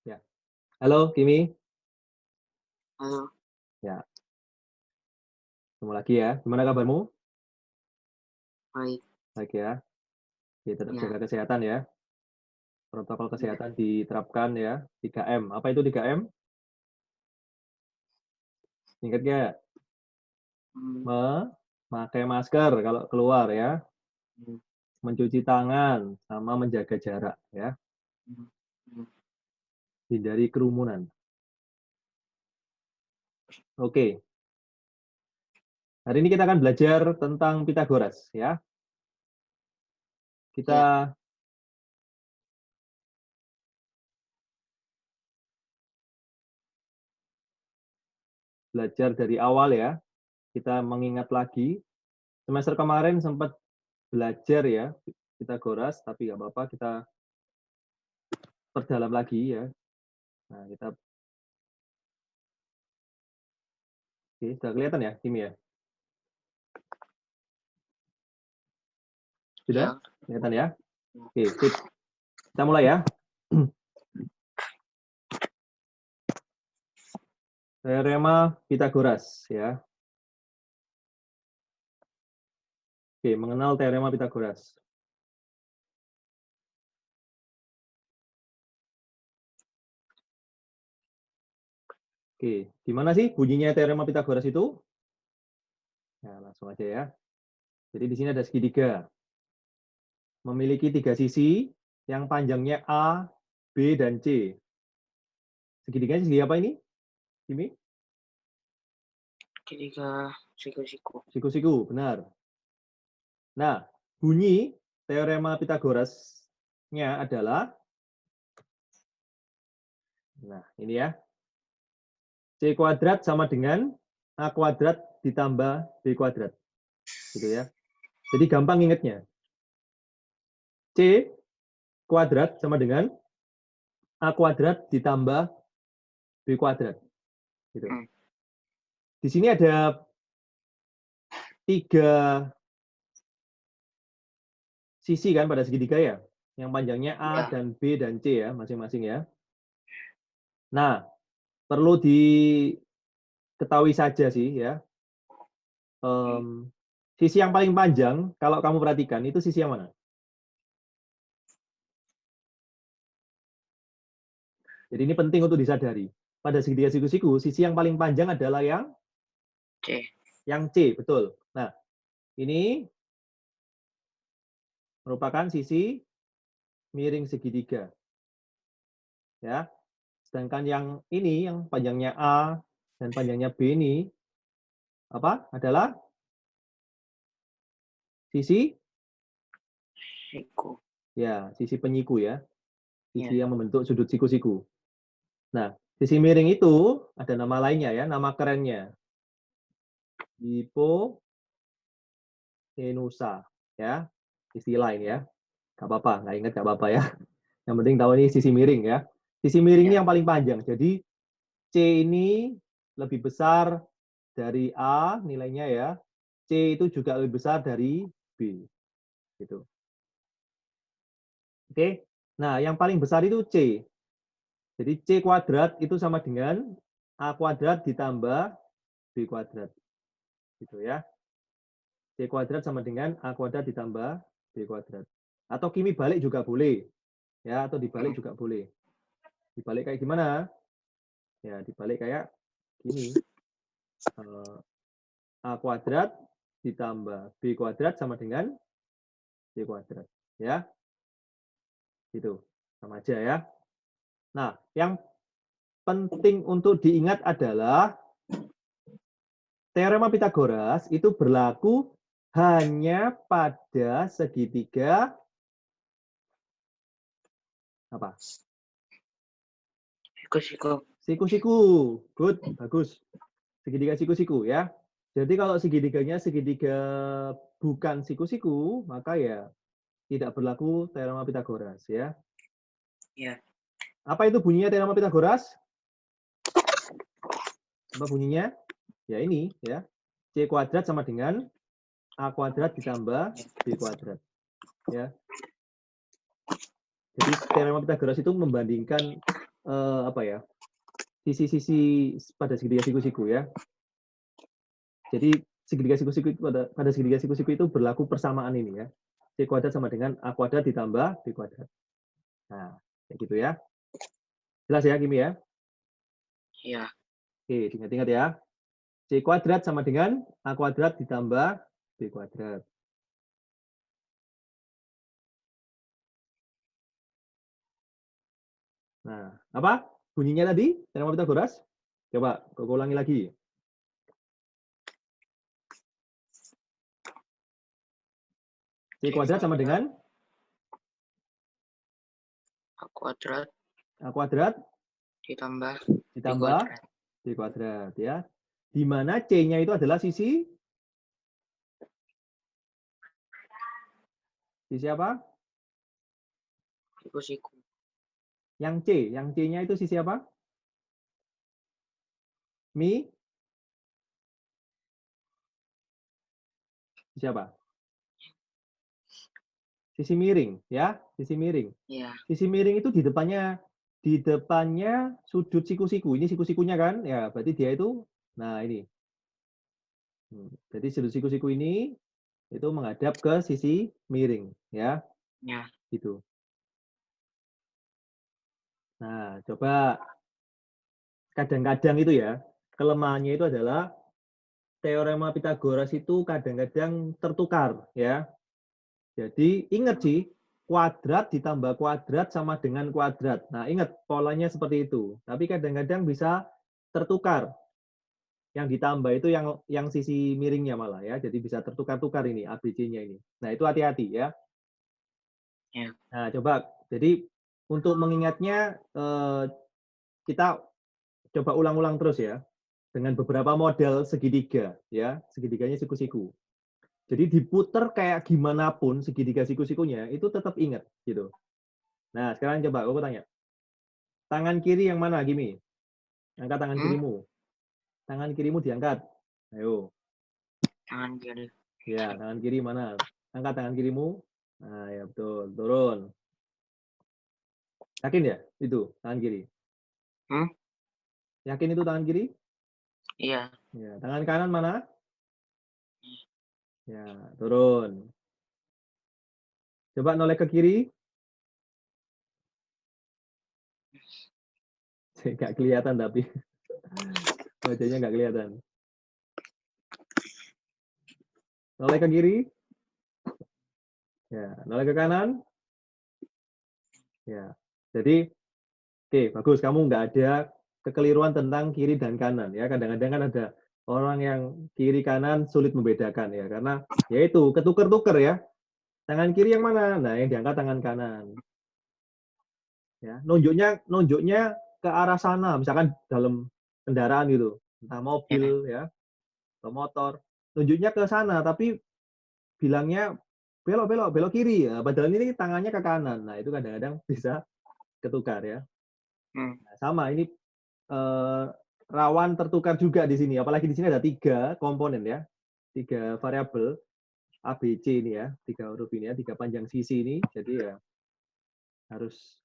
Ya. Halo, Kimi. Halo, Ya, ketemu lagi ya. Gimana kabarmu? baik. Baik ya. Oke, tetap Ya, jaga kesehatan ya. Protokol ya. kesehatan diterapkan ya. 3M. Apa itu 3M? Ingat nggak? Hmm, Memakai masker kalau keluar ya. hmm, Mencuci tangan sama menjaga jarak ya. hmm, hmm. Hindari kerumunan. Oke. Hari ini kita akan belajar tentang Pitagoras ya. Ya, Kita belajar dari awal ya. Kita mengingat lagi semester kemarin sempat belajar ya Pitagoras, tapi nggak apa-apa kita perdalam lagi ya. Nah, kita oke, sudah kelihatan ya, Kimi ya? Sudah? ya. Kelihatan ya? Oke, sip. Kita mulai ya. Teorema Pitagoras ya. Oke, mengenal teorema Pitagoras. Oke, gimana sih bunyinya teorema Pitagoras itu? Nah, langsung aja ya. Jadi di sini ada segitiga. Memiliki 3 sisi yang panjangnya A, B, dan C. Segitiganya segi apa ini, Kimi? Ketiga, siku-siku. Siku-siku, benar. Nah, bunyi teorema Pitagorasnya adalah, nah ini ya, C kuadrat sama dengan A kuadrat ditambah B kuadrat. Gitu ya. Jadi gampang ingatnya. C kuadrat sama dengan A kuadrat ditambah B kuadrat. Gitu. Hmm, Di sini ada 3 sisi kan pada segitiga ya. Yang panjangnya A ya, dan B dan C ya masing-masing ya. Nah, perlu diketahui saja sih ya. hmm. Sisi yang paling panjang kalau kamu perhatikan itu sisi yang mana? Jadi ini penting untuk disadari. Pada segitiga siku-siku, sisi yang paling panjang adalah C. yang C, betul. Nah, ini merupakan sisi miring segitiga. Ya. Sedangkan yang ini yang panjangnya A dan panjangnya B ini apa? Adalah sisi Siku. ya, sisi penyiku ya. Ya, Sisi yang membentuk sudut siku-siku. Nah, sisi miring itu ada nama lainnya ya, nama kerennya. Hipotenusa ya. Istilah ini ya. Nggak apa-apa, nggak ingat nggak apa-apa ya. Yang penting tahu ini sisi miring ya. Sisi miring ini ya. yang paling panjang. Jadi C ini lebih besar dari A nilainya ya. C itu juga lebih besar dari B. Gitu. Oke. Nah, yang paling besar itu C. Jadi C kuadrat itu sama dengan A kuadrat ditambah B kuadrat. Gitu ya. C kuadrat sama dengan A kuadrat ditambah B kuadrat. Atau Kimi balik juga boleh. Ya, atau dibalik Hmm, juga boleh. Dibalik kayak gimana? Ya, dibalik kayak gini. A kuadrat ditambah B kuadrat sama dengan C kuadrat. Ya, gitu. Sama aja ya. Nah, yang penting untuk diingat adalah teorema Pitagoras itu berlaku hanya pada segitiga apa? Siku-siku. Siku-siku. Good, bagus. Segitiga siku-siku ya. Jadi kalau segitiganya segitiga bukan siku-siku, maka ya tidak berlaku teorema Pitagoras ya. Ya, Apa itu bunyinya teorema Pitagoras? Apa bunyinya? Ya ini ya. C kuadrat sama dengan A kuadrat ditambah B kuadrat. Ya. Jadi teorema Pitagoras itu membandingkan apa ya, sisi-sisi pada segitiga siku-siku ya. Jadi segitiga siku-siku itu pada segitiga siku-siku itu berlaku persamaan ini ya. C kuadrat sama dengan A kuadrat ditambah B kuadrat. Nah, kayak gitu ya. Jelas ya, Kimi ya? Iya. Oke, diingat-ingat ya. C kuadrat sama dengan A kuadrat ditambah B kuadrat. Nah, apa bunyinya tadi? Teorema Pitagoras? Coba, kau ulangi lagi. C kuadrat sama dengan A kuadrat A kuadrat ditambah B ditambah kuadrat. B kuadrat ya. Di mana C-nya itu adalah sisi apa? Siku-siku. Yang C-nya itu sisi apa? Sisi apa? Sisi miring ya, sisi miring. Iya. Sisi miring itu di depannya sudut siku-siku. Ini siku-sikunya kan? Ya, berarti dia itu nah ini. Jadi sudut siku-siku ini itu menghadap ke sisi miring ya. Ya. Gitu. Nah, coba kadang-kadang itu ya, kelemahannya itu adalah teorema Pitagoras itu kadang-kadang tertukar ya. Jadi ingat sih, kuadrat ditambah kuadrat sama dengan kuadrat. Nah, ingat polanya seperti itu. Tapi kadang-kadang bisa tertukar. Yang ditambah itu yang sisi miringnya malah ya. Jadi bisa tertukar-tukar ini ABC-nya ini. Nah, itu hati-hati ya. Ya. Nah, coba. Jadi untuk mengingatnya kita coba ulang-ulang terus ya. Dengan beberapa model segitiga ya. Segitiganya siku-siku. Jadi diputer kayak gimana pun segitiga siku-sikunya itu tetap ingat gitu. Nah, sekarang coba aku tanya. Tangan kiri yang mana, Gimi? Angkat tangan kirimu. Tangan kirimu diangkat. Ayo. Tangan kiri. Ya, tangan kiri mana? Angkat tangan kirimu. Nah, ya betul. Turun. Yakin ya? Itu tangan kiri. Yakin itu tangan kiri? Iya. Ya, tangan kanan mana? Ya, turun. Coba noleh ke kiri. Nggak kelihatan tapi. Wajahnya nggak kelihatan. Noleh ke kiri. Ya, noleh ke kanan. Ya, jadi oke, bagus. Kamu nggak ada kekeliruan tentang kiri dan kanan ya. Kadang-kadang kan ada orang yang kiri kanan sulit membedakan ya, karena yaitu ketuker-tuker ya. Tangan kiri yang mana? Nah, yang diangkat tangan kanan. Ya, nunjuknya ke arah sana, misalkan dalam kendaraan gitu, entah mobil ya, atau motor. Nunjuknya ke sana, tapi bilangnya belok kiri ya. Padahal ini tangannya ke kanan. Nah, itu kadang-kadang bisa ketukar ya. Nah, sama ini rawan tertukar juga di sini. Apalagi di sini ada 3 komponen ya, 3 variabel ABC ini ya, 3 huruf ini ya, 3 panjang sisi ini. Jadi ya harus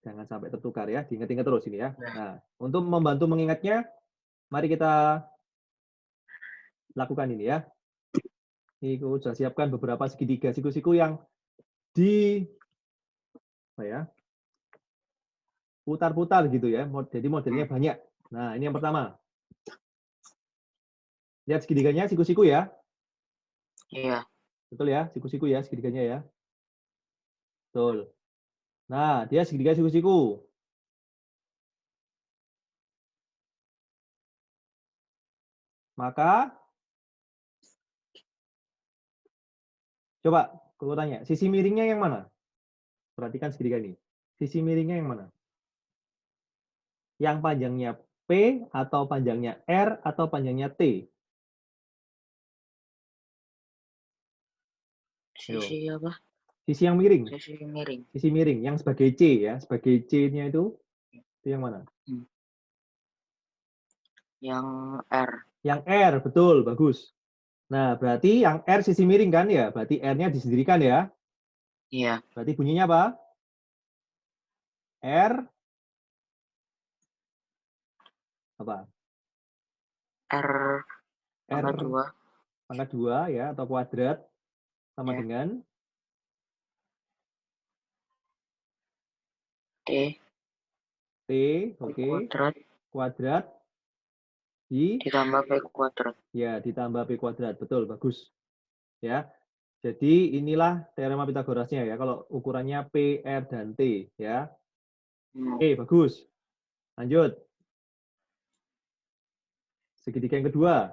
jangan sampai tertukar ya, diingat-ingat terus ini ya. Nah, untuk membantu mengingatnya, mari kita lakukan ini ya. Ini aku sudah siapkan beberapa segitiga siku-siku yang di apa ya, putar-putar gitu ya. Jadi modelnya banyak. Nah, ini yang pertama. Lihat segitiganya siku-siku ya. Iya. Betul ya, siku-siku ya segitiganya ya. Betul. Nah, dia segitiga siku-siku. Maka coba aku tanya, sisi miringnya yang mana? Perhatikan segitiga ini. Sisi miringnya yang mana? Yang panjangnya P atau panjangnya R atau panjangnya T? Sisi apa? Sisi yang miring. Sisi miring. Sisi miring yang sebagai C ya, sebagai C-nya itu yang mana? Yang R. Yang R, betul, bagus. Nah, berarti yang R sisi miring kan ya? Berarti R-nya disendirikan ya? Iya. Berarti bunyinya apa? R Apa? R pangkat R 2. pangkat 2 ya, atau kuadrat sama Ya. dengan T T, oke, kuadrat kuadrat ditambah P kuadrat. ya ditambah P kuadrat. Betul, bagus. Ya. Jadi inilah teorema Pitagorasnya ya, kalau ukurannya P, R, dan T ya. Oke, bagus. Lanjut. Segitiga yang kedua.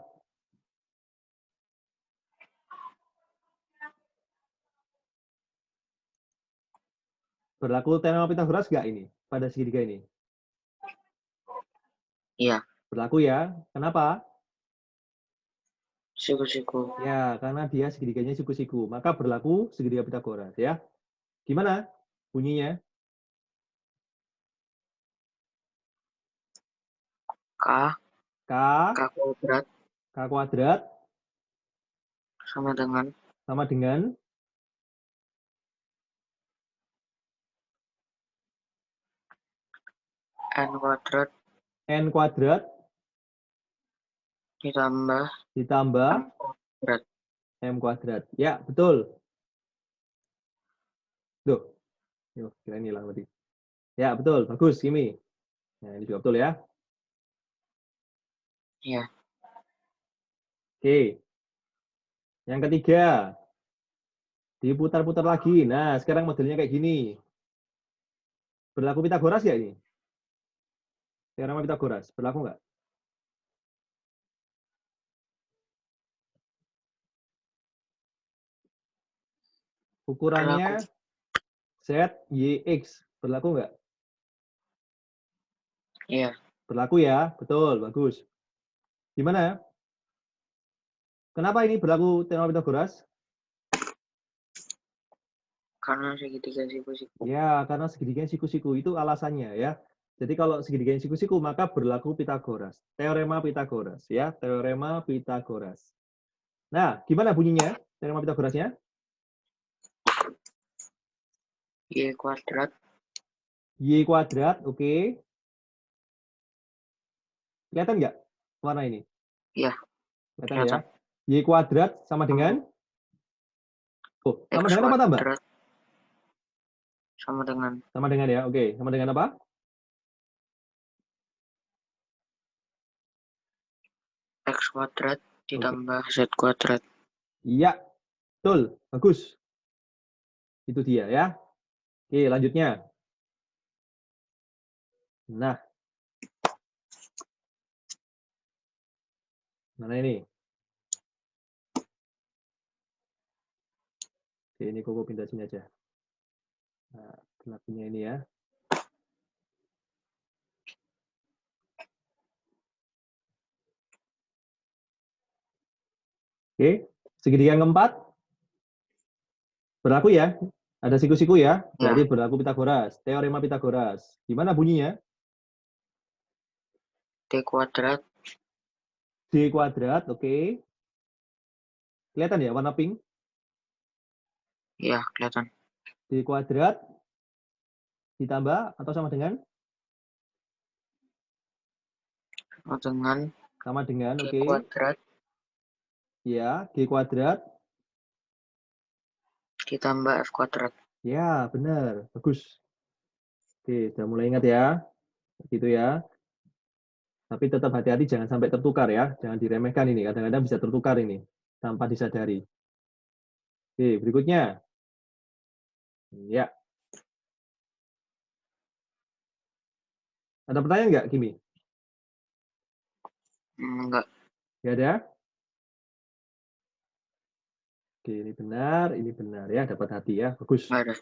Berlaku teorema Pitagoras nggak ini pada segitiga ini? Iya. Berlaku ya. Kenapa? Siku-siku. Ya, karena dia segitiganya siku-siku. Maka berlaku segitiga Pitagoras ya. Gimana bunyinya? K K, kuadrat K kuadrat sama dengan sama dengan N kuadrat N kuadrat ditambah ditambah M kuadrat. M kuadrat. Ya, betul. Duh, kira ini hilang tadi. Ya, betul. Bagus, Kimi. Nah, ini juga betul ya. Iya. Oke. Yang ketiga, diputar-putar lagi. Nah, sekarang modelnya kayak gini. Berlaku Pitagoras ya ini? Teorema Pitagoras, berlaku nggak? Berlaku. Ukurannya Z, Y, X. Berlaku nggak? Iya. Berlaku ya, betul, bagus. Gimana? Kenapa ini berlaku teorema Pitagoras? Karena segitiga siku-siku. Ya, karena segitiga siku-siku itu alasannya ya. Jadi kalau segitiga siku-siku maka berlaku Pitagoras. Teorema Pitagoras ya, teorema Pitagoras. Nah, gimana bunyinya teorema Pitagorasnya? Y kuadrat Y kuadrat, oke. Kelihatan nggak warna ini? ya Kelihatan ya. kelihatan. Y kuadrat sama Sama dengan? Oh, X sama dengan apa tambah? kuadrat sama dengan Sama dengan ya, oke. Sama dengan apa? X kuadrat Oke. ditambah Z kuadrat. Iya, betul. Bagus. Itu dia ya. Oke, lanjutnya. Nah, mana ini? Oke, ini Koko pindah sini aja. Nah, pelakunya ini ya. Oke, segitiga yang keempat berlaku ya. Ada siku-siku ya, Ya. berarti berlaku Pitagoras. Teorema Pitagoras. Gimana bunyinya? D kuadrat D kuadrat, oke. Kelihatan ya warna pink? ya kelihatan. D kuadrat ditambah atau sama dengan? Sama dengan, G oke. kuadrat Ya, G kuadrat. ditambah F kuadrat. Ya, benar. Bagus. Oke, sudah mulai ingat ya. Gitu ya. Tapi tetap hati-hati jangan sampai tertukar ya. Jangan diremehkan ini. Kadang-kadang bisa tertukar ini tanpa disadari. Oke, berikutnya. Ya. Ada pertanyaan nggak, Kimi? Enggak. Nggak ada? Oke, ini benar ya. Dapat hati ya. Bagus. Enggak ada.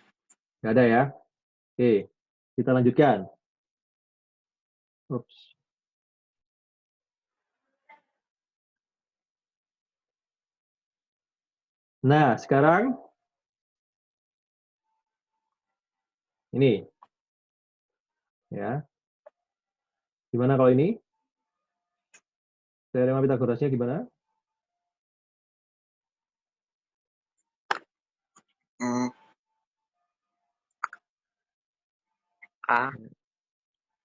Nggak ada ya. Oke, kita lanjutkan. Ups. Nah, sekarang ini. Ya. Gimana kalau ini? Teorema Pitagorasnya gimana? Hmm, A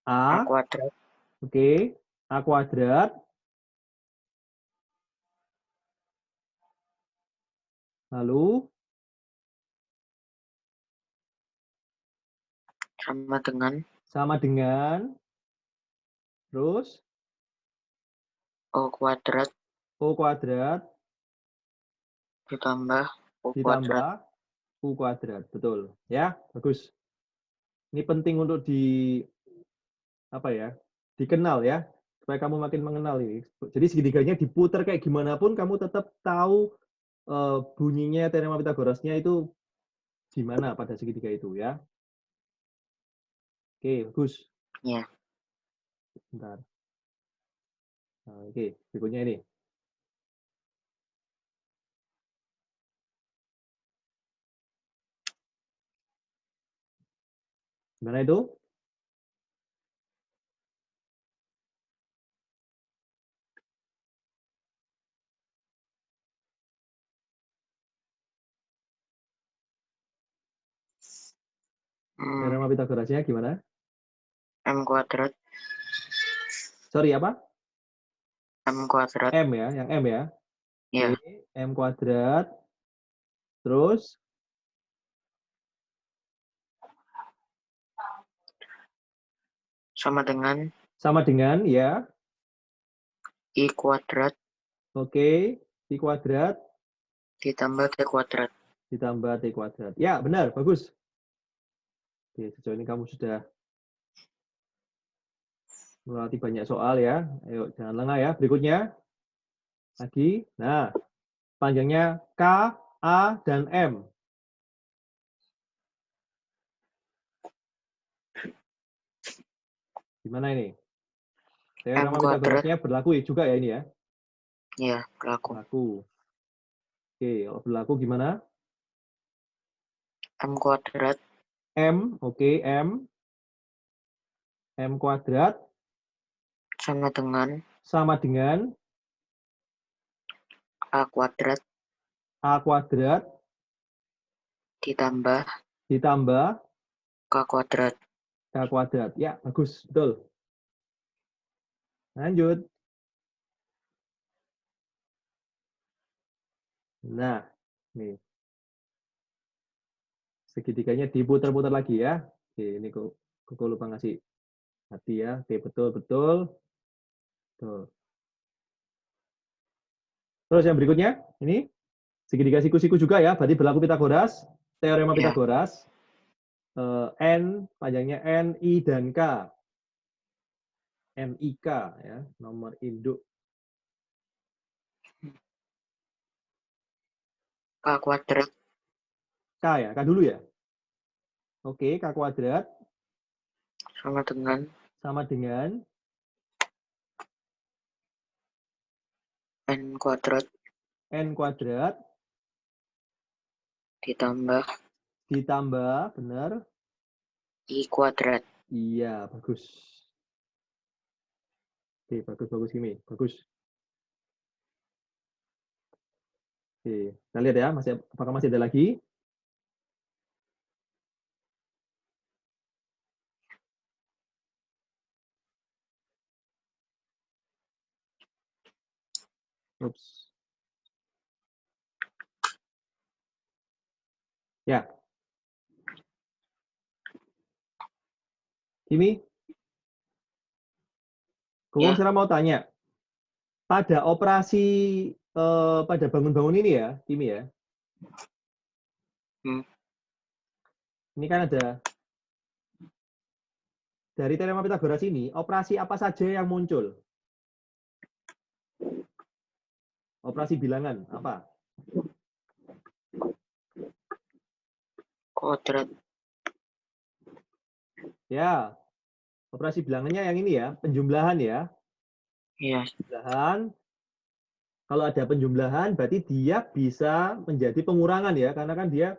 A, kuadrat oke. A kuadrat. Lalu sama dengan terus O kuadrat O kuadrat ditambah U kuadrat. ditambah U kuadrat. Betul. Ya, bagus. Ini penting untuk dikenal ya, supaya kamu makin mengenal ini. Jadi segitiganya diputar kayak gimana pun kamu tetap tahu bunyinya teorema Pitagorasnya itu gimana pada segitiga itu ya. Oke, bagus. Ya. Bentar. Nah, oke, berikutnya ini. Gimana itu? Teorema Pitagorasnya gimana? M kuadrat. Sorry, apa? M kuadrat. M ya, yang M ya. Ya. Oke, M kuadrat. Terus Sama dengan ya. I kuadrat. Oke, I kuadrat Ditambah T kuadrat. ditambah T kuadrat. Ya, benar, bagus. Oke, sejauh ini kamu sudah melatih banyak soal ya. Ayo, jangan lengah ya. Berikutnya lagi. Nah, panjangnya K, A, dan M. Gimana ini? Teorema Pitagorasnya berlaku juga ya ini ya? Iya, berlaku. Berlaku. Oke, kalau berlaku gimana? M kuadrat. M, oke, M. M kuadrat. Sama dengan A kuadrat. A kuadrat. Ditambah K kuadrat. K kuadrat. Ya, bagus. Betul. Lanjut. Nah, nih. Segitiganya diputar-putar lagi ya. Oke, ini kok lupa ngasih hati ya. Oke, betul. Terus yang berikutnya, ini segitiga siku-siku juga ya. Berarti berlaku Pitagoras, teorema Pitagoras. N, panjangnya N, I, dan K. NIK ya, nomor induk. K kuadrat. K ya, K dulu ya. Oke, K kuadrat. Sama dengan N kuadrat. Ditambah Benar. I kuadrat. Iya, bagus. Oke, bagus ini. Bagus. Oke, kita lihat ya, apakah masih ada lagi? Ups. Ya. Kimi? Koko sekarang mau tanya. Pada operasi pada bangun-bangun ini ya, Kimi ya. Ini kan ada dari teorema Pitagoras ini, operasi apa saja yang muncul? Operasi bilangan apa? Kuadrat. Ya, operasi bilangannya yang ini ya, penjumlahan ya. Iya. Penjumlahan. Kalau ada penjumlahan, berarti dia bisa menjadi pengurangan ya, karena kan dia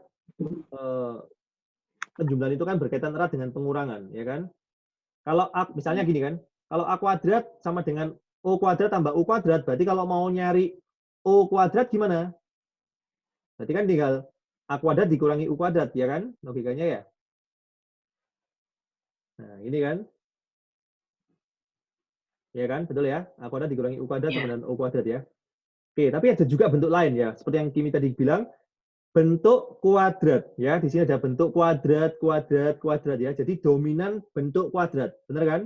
penjumlahan itu kan berkaitan erat dengan pengurangan, ya kan? Kalau misalnya gini kan, kalau A kuadrat sama dengan O kuadrat tambah U kuadrat, berarti kalau mau nyari O kuadrat gimana? Berarti kan tinggal A kuadrat dikurangi U kuadrat, ya kan? Logikanya ya. Nah, ini kan. Ya kan? Betul ya? A kuadrat dikurangi U kuadrat sama Ya. dengan O kuadrat ya. Oke, tapi ada juga bentuk lain ya. Seperti yang Kimi tadi bilang, bentuk kuadrat ya. Di sini ada bentuk kuadrat, kuadrat, kuadrat ya. Jadi dominan bentuk kuadrat. Benar kan?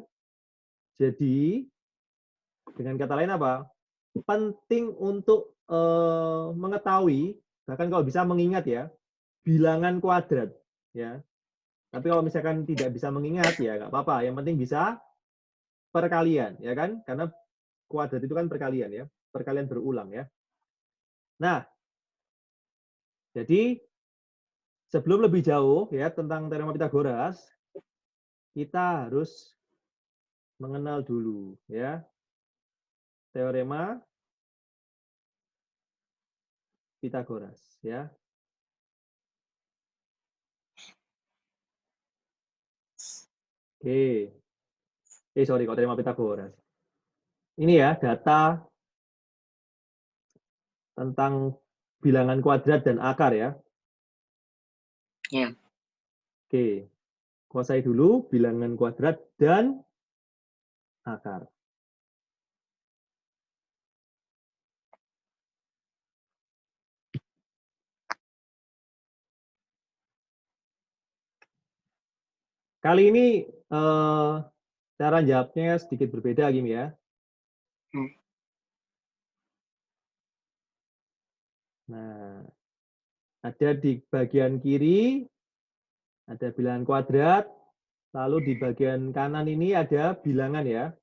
Jadi dengan kata lain apa? Penting untuk mengetahui, bahkan kalau bisa mengingat ya, bilangan kuadrat ya. Tapi kalau misalkan tidak bisa mengingat ya nggak apa-apa. Yang penting bisa perkalian ya kan? Karena kuadrat itu kan perkalian ya, perkalian berulang ya. Nah, jadi sebelum lebih jauh ya tentang teorema Pitagoras, kita harus mengenal dulu ya teorema Pitagoras ya. Oke. Sorry, kok teorema Pitagoras. Ini ya data tentang bilangan kuadrat dan akar ya. Ya. Oke. Kuasai dulu bilangan kuadrat dan akar. Kali ini cara jawabnya sedikit berbeda, Kim ya. Nah, ada di bagian kiri ada bilangan kuadrat, lalu di bagian kanan ini ada bilangan ya.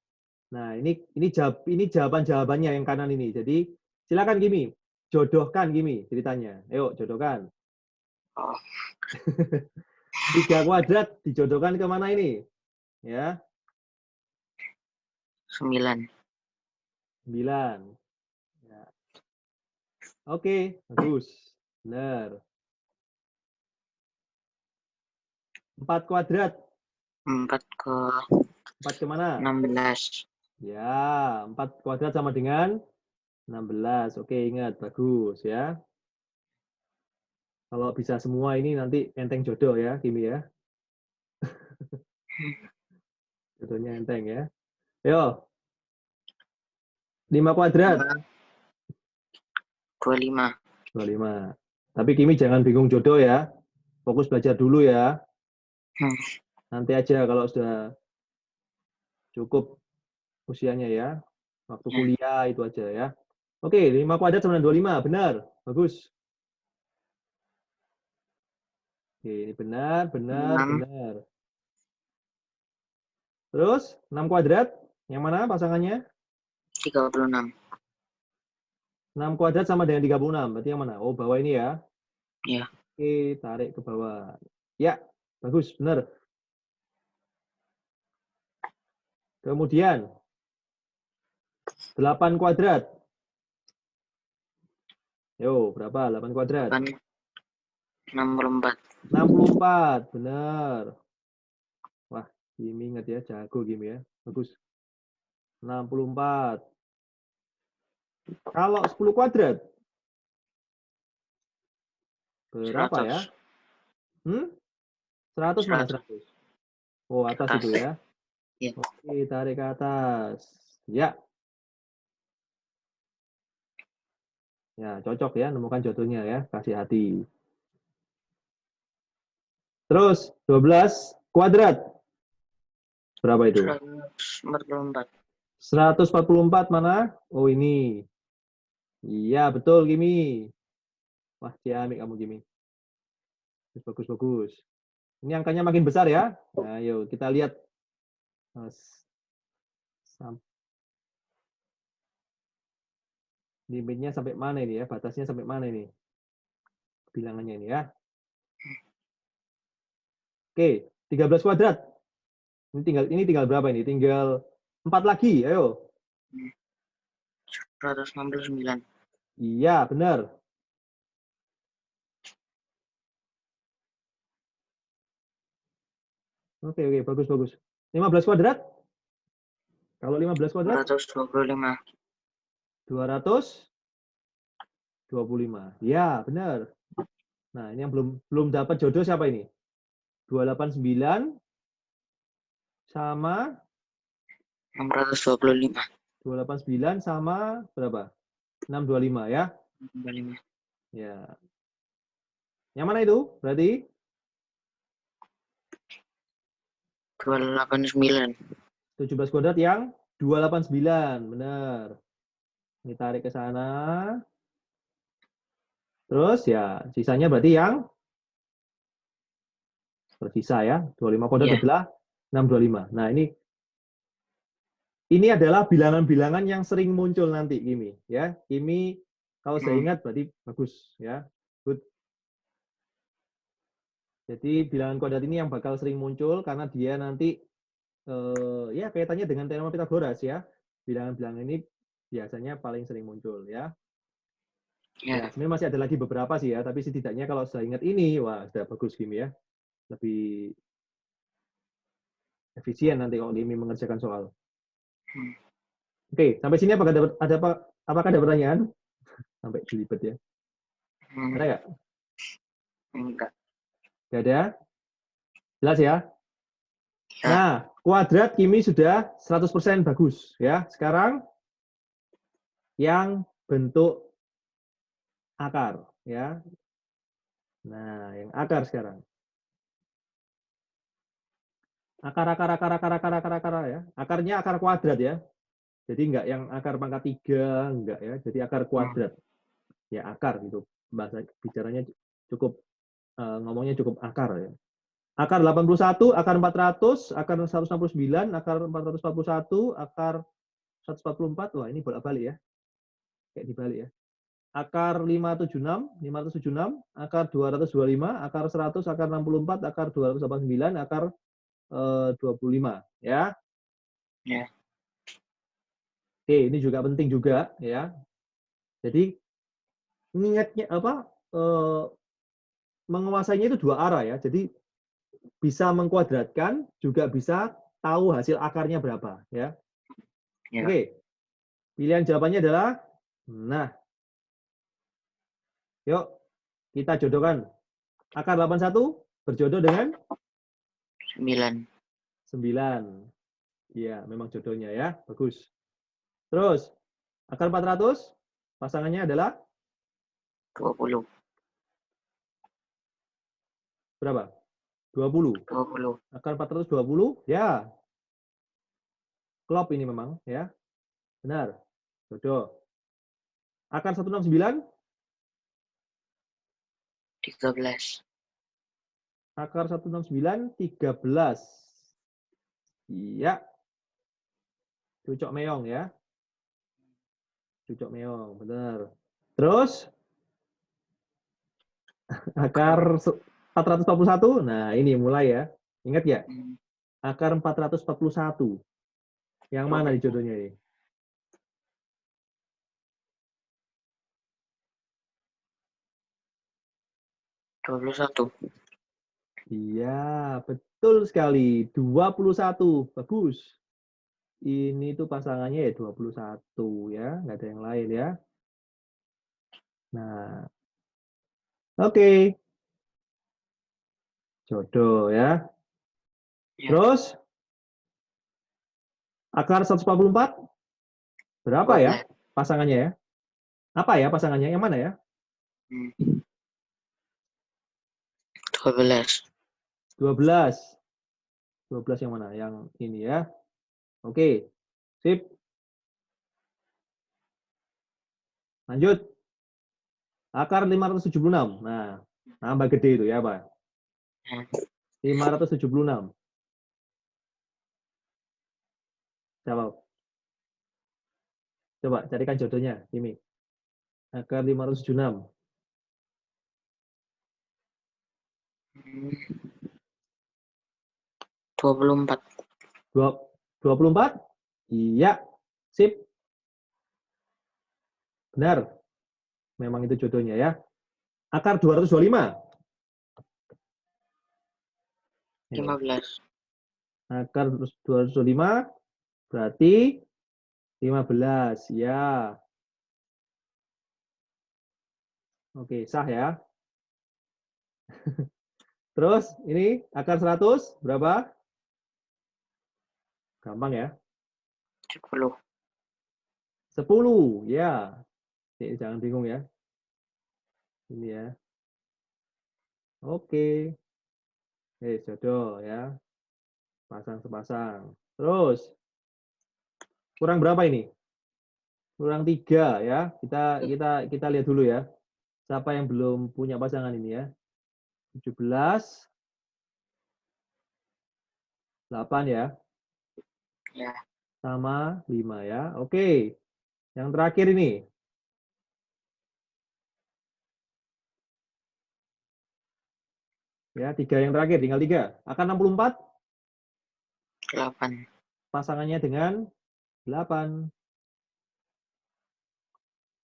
Nah, ini jawaban-jawabannya yang kanan ini. Jadi silakan Kimi, jodohkan Kimi ceritanya. Ayo jodohkan. Oh. 3 kuadrat dijodohkan ke mana ini? Ya. 9. 9. Ya. Oke, bagus. Benar. 4 kuadrat. 4 ke mana? 16. Ya, 4 kuadrat sama dengan 16. Oke, ingat. Bagus ya. Kalau bisa semua ini nanti enteng jodoh ya, Kimi ya. Jodohnya enteng ya. Yo, 5 kuadrat. 25. 25. Tapi Kimi jangan bingung jodoh ya. Fokus belajar dulu ya. Nanti aja kalau sudah cukup usianya ya. Waktu kuliah itu aja ya. Oke, 5 kuadrat sama dengan 25. Benar. Bagus. Oke, ini benar, benar, 6. benar. Terus, 6 kuadrat. Yang mana pasangannya? 36. 6 kuadrat sama dengan 36. Berarti yang mana? Oh, bawah ini ya. Ya. Oke, tarik ke bawah. Ya, bagus, benar. Kemudian, 8 kuadrat. Yo, berapa? 8 kuadrat. 64. 64, benar. Wah, Kimi ingat ya, jago Kimi ya. Bagus. 64. Kalau 10 kuadrat, berapa 100. ya? 100 mana 100? Oh, atas itu ya. Ya. Oke, tarik ke atas. Ya. Ya, cocok ya, nemukan jodohnya ya, kasih hati. Terus, 12 kuadrat. Berapa itu? 144. 144 mana? Oh, ini. Iya, betul, Kimi. Wah, ciamik kamu, Kimi. Bagus, bagus. Ini angkanya makin besar ya. Nah, yuk kita lihat. Limitnya sampai mana ini ya? Batasnya sampai mana ini? Bilangannya ini ya. Oke, 13 kuadrat. Ini tinggal berapa ini? Tinggal 4 lagi, ayo. 169. Iya, benar. Oke, bagus, bagus. 15 kuadrat? Kalau 15 kuadrat? 225. 225. Ya, benar. Nah, ini yang belum dapat jodoh siapa ini? 289 sama 625. 289 sama berapa? 625 ya? 25. Ya. Yang mana itu? Berarti 289. 17 kuadrat yang 289. Benar. Ini tarik ke sana. Terus ya, sisanya berarti yang tersisa ya. 25 kuadrat Iya. adalah 625. Nah, ini adalah bilangan-bilangan yang sering muncul nanti, Kimi. Ya, Kimi kalau saya ingat berarti bagus ya. Good. Jadi bilangan kuadrat ini yang bakal sering muncul karena dia nanti ya kaitannya dengan teorema Pitagoras ya. Bilangan-bilangan ini biasanya paling sering muncul ya. Ya, Ya. sebenarnya masih ada lagi beberapa sih ya, tapi setidaknya kalau saya ingat ini, wah sudah bagus Kimi ya. Lebih efisien nanti kalau Kimi mengerjakan soal. Oke, sampai sini apakah ada pertanyaan? Sampai belibet ya. Ada nggak? Enggak. Nggak ada? Jelas ya? Ya. Nah, kuadrat Kimi sudah 100% bagus ya. Sekarang yang bentuk akar ya. Nah, yang akar sekarang. Akar ya. Akarnya akar kuadrat ya. Jadi enggak yang akar pangkat 3, enggak ya. Jadi akar kuadrat. Ya akar gitu. Bahasa bicaranya cukup ngomongnya cukup akar ya. Akar 81, akar 400, akar 169, akar 441, akar 144. Wah, ini bolak-balik ya. Kayak dibalik ya. Akar 576, akar 225, akar 100, akar 64, akar 289, akar 25 ya. Ya. Oke, ini juga penting juga ya. Jadi mengingatnya menguasainya itu dua arah ya. Jadi bisa mengkuadratkan juga bisa tahu hasil akarnya berapa ya. Ya. Oke. Pilihan jawabannya adalah nah. Yuk, kita jodohkan. Akar 81 berjodoh dengan 9. 9. Iya, memang jodohnya ya. Bagus. Terus, akar 400 pasangannya adalah 20. berapa? 20. 20. Akar 420, ya. Klop ini memang, ya. Benar. Jodoh. Akar 169, 13. akar 169, 13. Iya. Cucok meong, ya. Cucok meong, benar. Terus, akar 441, nah ini mulai ya. Ingat ya? Akar 441. Yang mana di jodohnya ini? Satu. Iya, betul sekali. 21. Bagus. Ini tuh pasangannya ya 21 ya, nggak ada yang lain ya. Nah, oke. Jodoh ya. Ya. Terus, akar 144, berapa ya 12. pasangannya ya? Apa ya pasangannya? Yang mana ya? 12. 12. 12 yang mana? Yang ini ya. Oke, sip. Lanjut. Akar 576. Nah, tambah gede itu ya, Pak. 576. Jawab. Coba carikan jodohnya, ini. Akar 576. 24. 24? Iya. Sip. Benar. Memang itu jodohnya ya. Akar 225. 15. Akar 225 berarti 15. Ya. Oke, sah ya. Terus ini akar 100 berapa? Gampang ya. 10. 10, ya. Jangan bingung ya. Ini ya. Oke. Jodoh ya. Pasang sepasang. Terus, kurang berapa ini? Kurang 3 ya. Kita lihat dulu ya. Siapa yang belum punya pasangan ini ya? 17, 8 ya. Ya. Sama 5 ya. Oke. Yang terakhir ini. Ya, 3 yang terakhir, tinggal 3. Akan 64. 8. Pasangannya dengan 8.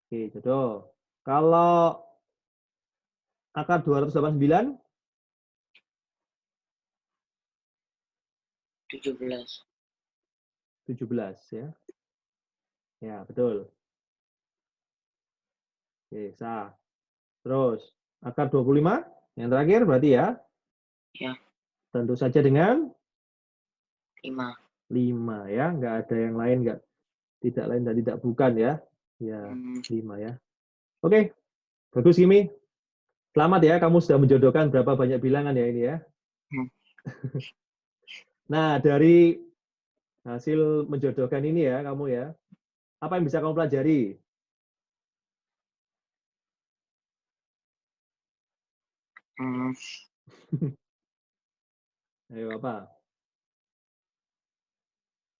Oke, jodoh. Kalau akar 289, 17. 17 ya. Ya, betul. Oke, sah. Terus, akar 25, yang terakhir berarti ya? Ya. Tentu saja dengan 5. 5 ya, nggak ada yang lain, nggak tidak lain dan tidak bukan ya. Ya, 5 ya. Oke, bagus Kimi. Selamat ya, kamu sudah menjodohkan berapa banyak bilangan ya ini ya. Nah, dari hasil menjodohkan ini ya, kamu ya, apa yang bisa kamu pelajari? Ayo apa?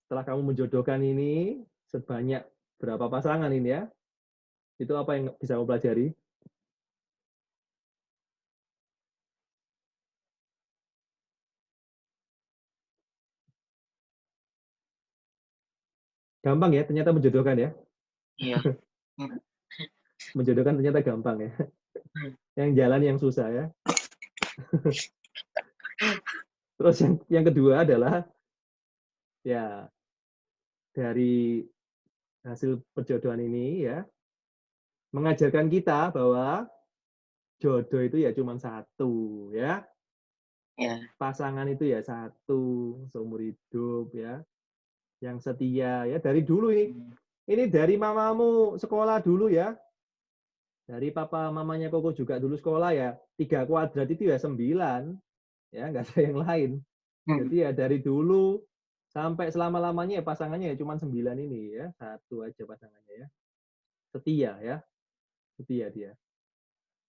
Setelah kamu menjodohkan ini sebanyak berapa pasangan ini ya? Itu apa yang bisa kamu pelajari? Gampang ya, ternyata menjodohkan ya. Iya. Menjodohkan ternyata gampang ya. Yang jalan yang susah ya. Terus yang kedua adalah ya dari hasil perjodohan ini ya mengajarkan kita bahwa jodoh itu ya cuma satu ya. Ya. Pasangan itu ya satu seumur hidup ya. Yang setia ya dari dulu ini. Ini dari mamamu sekolah dulu ya. Dari papa mamanya Koko juga dulu sekolah ya. 3 kuadrat itu ya 9. Ya, nggak ada yang lain. Jadi ya dari dulu sampai selama-lamanya ya pasangannya ya cuma 9 ini ya. Satu aja pasangannya ya. Setia ya. Setia dia.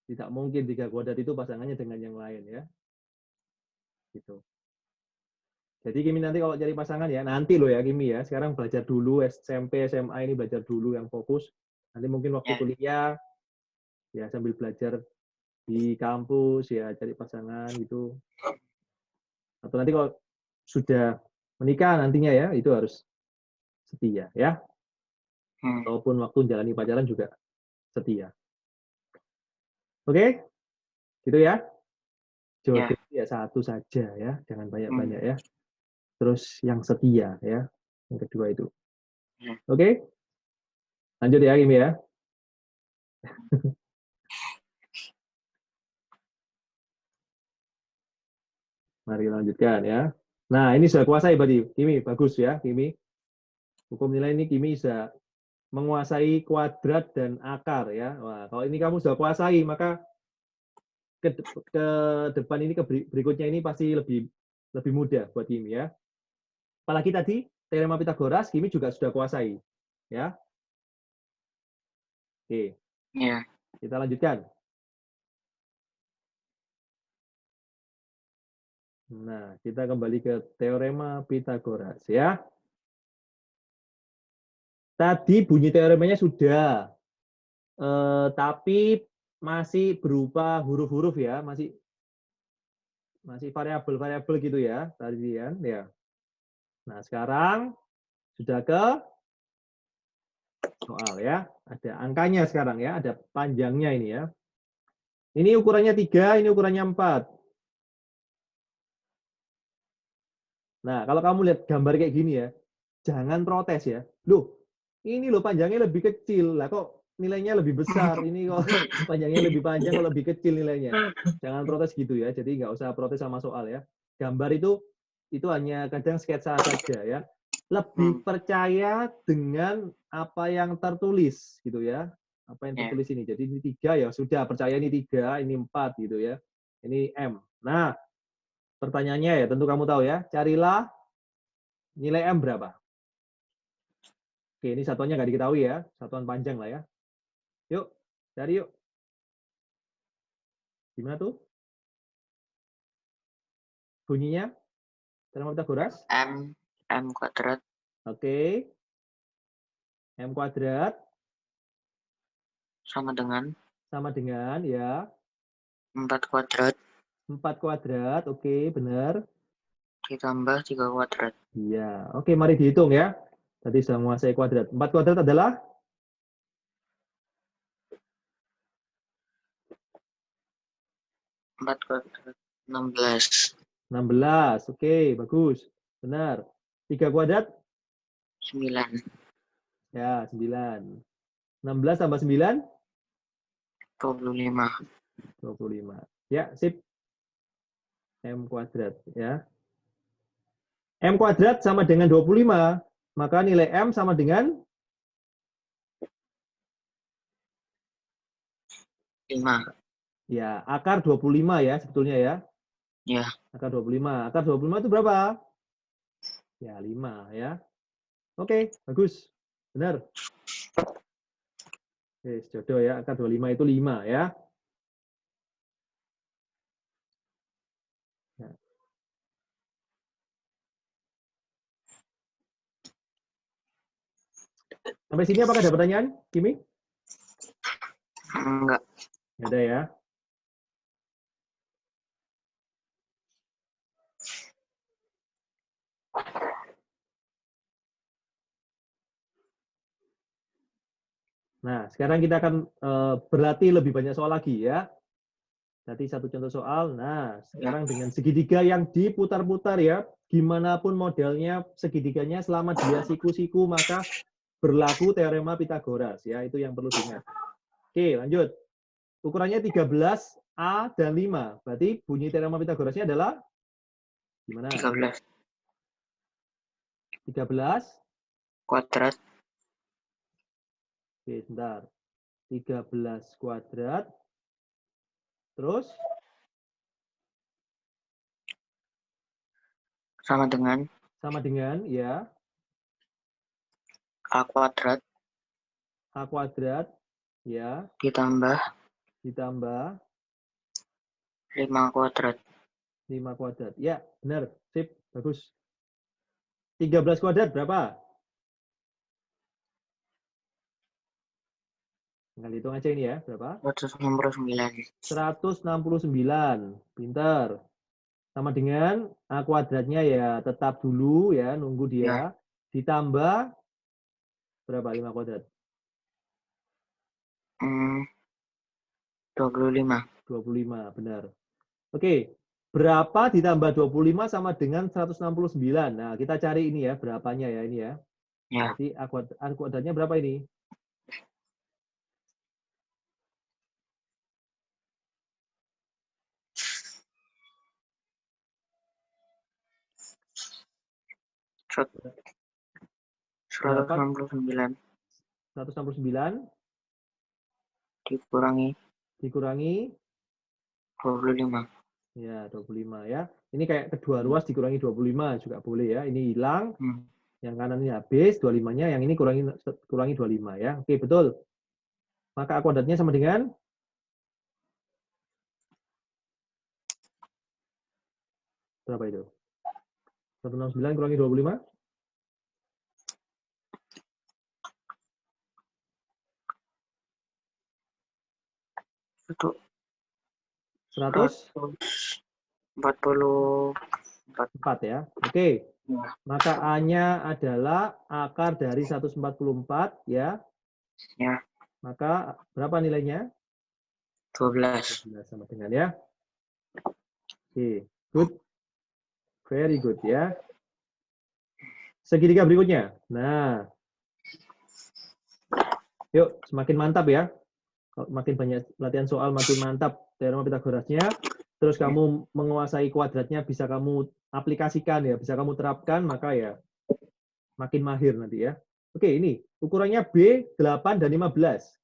Tidak mungkin 3 kuadrat itu pasangannya dengan yang lain ya. Gitu. Jadi Kimi nanti kalau cari pasangan ya, nanti loh ya Kimi ya. Sekarang belajar dulu SMP, SMA ini belajar dulu yang fokus. Nanti mungkin waktu kuliah ya sambil belajar di kampus ya cari pasangan gitu. Atau nanti kalau sudah menikah nantinya ya itu harus setia ya. Ataupun waktu jalani pacaran juga setia. Oke? Gitu ya. Jodoh ya satu saja ya, jangan banyak-banyak ya. Terus yang setia ya, yang kedua itu. Oke? Lanjut ya Kimi ya. Mari kita lanjutkan ya. Nah, ini sudah kuasai berarti. Kimi, bagus ya, Kimi. Hukum nilai ini Kimi bisa menguasai kuadrat dan akar ya. Wah, kalau ini kamu sudah kuasai, maka ke depan ini ke berikutnya ini pasti lebih mudah buat Kimi ya. Apalagi tadi teorema Pitagoras Kimi juga sudah kuasai ya. Oke. Ya. Kita lanjutkan. Nah, kita kembali ke teorema Pitagoras ya. Tadi bunyi teoremanya sudah, tapi masih berupa huruf-huruf ya, masih variabel-variabel gitu ya tadi kan ya. Nah, sekarang sudah ke soal ya. Ada angkanya sekarang ya, ada panjangnya ini ya. Ini ukurannya 3, ini ukurannya 4. Nah, kalau kamu lihat gambar kayak gini ya, jangan protes ya. Loh, ini loh panjangnya lebih kecil. Lah kok nilainya lebih besar? Ini kok panjangnya lebih panjang kok lebih kecil nilainya. Jangan protes gitu ya. Jadi nggak usah protes sama soal ya. Gambar itu hanya kadang sketsa saja ya. lebih percaya dengan apa yang tertulis gitu ya. Apa yang Ya. tertulis ini. Jadi ini 3 ya sudah percaya ini 3, ini 4 gitu ya. Ini M. Nah, pertanyaannya ya tentu kamu tahu ya. Carilah nilai M berapa? Oke, ini satuannya nggak diketahui ya. Satuan panjang lah ya. Yuk, cari yuk. Gimana tuh? Bunyinya? Teorema Pitagoras? M kuadrat Oke. M kuadrat sama dengan sama dengan ya 4 kuadrat 4 kuadrat. Oke, benar. ditambah 3 kuadrat. Iya. Oke, mari dihitung ya. Tadi sudah menguasai kuadrat. 4 kuadrat adalah 4 kuadrat 16. 16. Oke, bagus. Benar. 3 kuadrat? 9. Ya, 9. 16 tambah 9? 25. 25. Ya, sip. M kuadrat ya. M kuadrat sama dengan 25. Maka nilai M sama dengan 5. ya, akar 25 ya sebetulnya ya. Ya. Akar 25. Akar 25 itu berapa? Ya, 5 ya. Oke, bagus. Benar. Oke, jodoh ya. Akar 25 itu 5 ya. Ya. Sampai sini apakah ada pertanyaan, Kimi? Enggak. Nggak ada ya. Nah, sekarang kita akan berlatih lebih banyak soal lagi ya. Tadi satu contoh soal. Nah, sekarang dengan segitiga yang diputar-putar ya. Gimana pun modelnya segitiganya selama dia siku-siku maka berlaku teorema Pitagoras ya. Itu yang perlu diingat. Oke, lanjut. Ukurannya 13, A, dan 5. Berarti bunyi teorema Pitagorasnya adalah gimana? 13 13. kuadrat Oke, sebentar. 13 kuadrat. Terus sama dengan ya A kuadrat A kuadrat ya ditambah ditambah 5 kuadrat. 5 kuadrat. Ya, benar. Sip, bagus. 13 kuadrat berapa? Tinggal hitung aja ini ya, berapa? 169. 169. Pinter. Sama dengan A kuadratnya ya tetap dulu ya, nunggu dia. Ya. Ditambah berapa 5 kuadrat? 25. 25, benar. Oke, berapa ditambah 25 sama dengan 169? Nah, kita cari ini ya, berapanya ya ini ya. Ya. Jadi A kuadratnya berapa ini? Berapa? 169 169 dikurangi dikurangi 25. ya 25 ya. Ini kayak kedua ruas dikurangi 25 juga boleh ya. Ini hilang, yang kanan ini habis 25-nya, yang ini kurangi 25 ya. Oke, betul. Maka A kuadratnya sama dengan berapa itu? 169 kurangi 25? 144 ya. Oke. Maka A-nya adalah akar dari 144 ya. Ya. Maka berapa nilainya? 12. 12 sama dengan ya. Oke, good. Very good ya. Segitiga berikutnya. Nah. Yuk, semakin mantap ya. Makin banyak latihan soal, makin mantap teorema Pitagorasnya. Terus kamu menguasai kuadratnya, bisa kamu aplikasikan ya, bisa kamu terapkan, maka ya Makin mahir nanti ya. Oke, ini ukurannya B, 8, dan 15.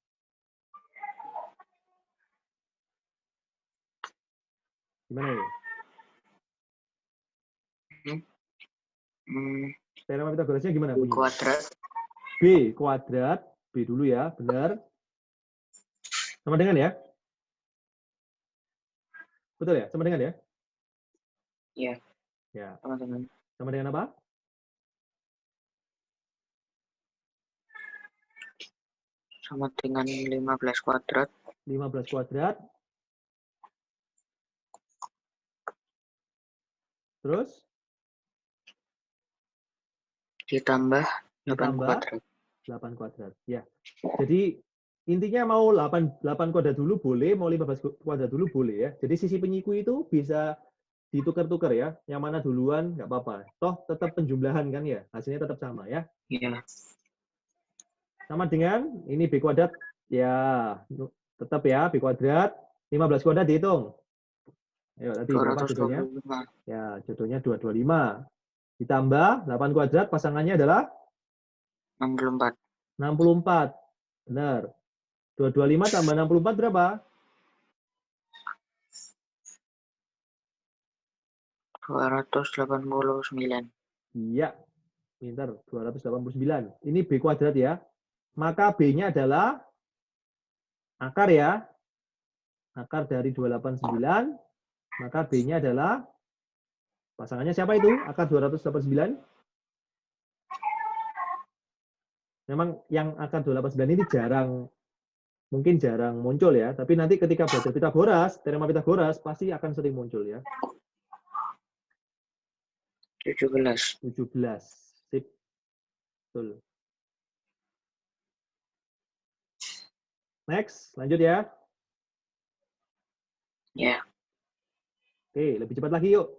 Gimana ini? Teorema Pitagorasnya gimana B bunyinya? kuadrat. B kuadrat, B dulu ya, benar. Sama dengan ya? Betul ya? Sama dengan ya? Ya, Ya. sama dengan. Sama dengan apa? Sama dengan 15 kuadrat. 15 kuadrat. Terus? Ditambah 8 Ditambah kuadrat. 8 kuadrat. Ya. Jadi intinya mau 8 kuadrat dulu boleh, mau 15 kuadrat dulu boleh ya. Jadi sisi penyiku itu bisa ditukar-tukar ya. Yang mana duluan nggak apa-apa. Toh tetap penjumlahan kan ya. Hasilnya tetap sama ya. Ya, Sama dengan ini B kuadrat. Ya, tetap ya B kuadrat. 15 kuadrat dihitung. Ayo, tadi berapa jodohnya? 225. Ya, jodohnya 225. Ditambah 8 kuadrat, pasangannya adalah 64. 64. Benar. 225 tambah 64 berapa? 289. Iya, pintar. 289. Ini B kuadrat ya. Maka B-nya adalah akar ya. Akar dari 289. Maka B-nya adalah, pasangannya siapa itu? Akar 289. Memang yang akar 289 ini mungkin jarang muncul ya. Tapi nanti ketika belajar Pitagoras, teorema Pitagoras, pasti akan sering muncul ya. 17. 17. Sip. Betul. Next, lanjut ya. Ya, Oke, lebih cepat lagi yuk.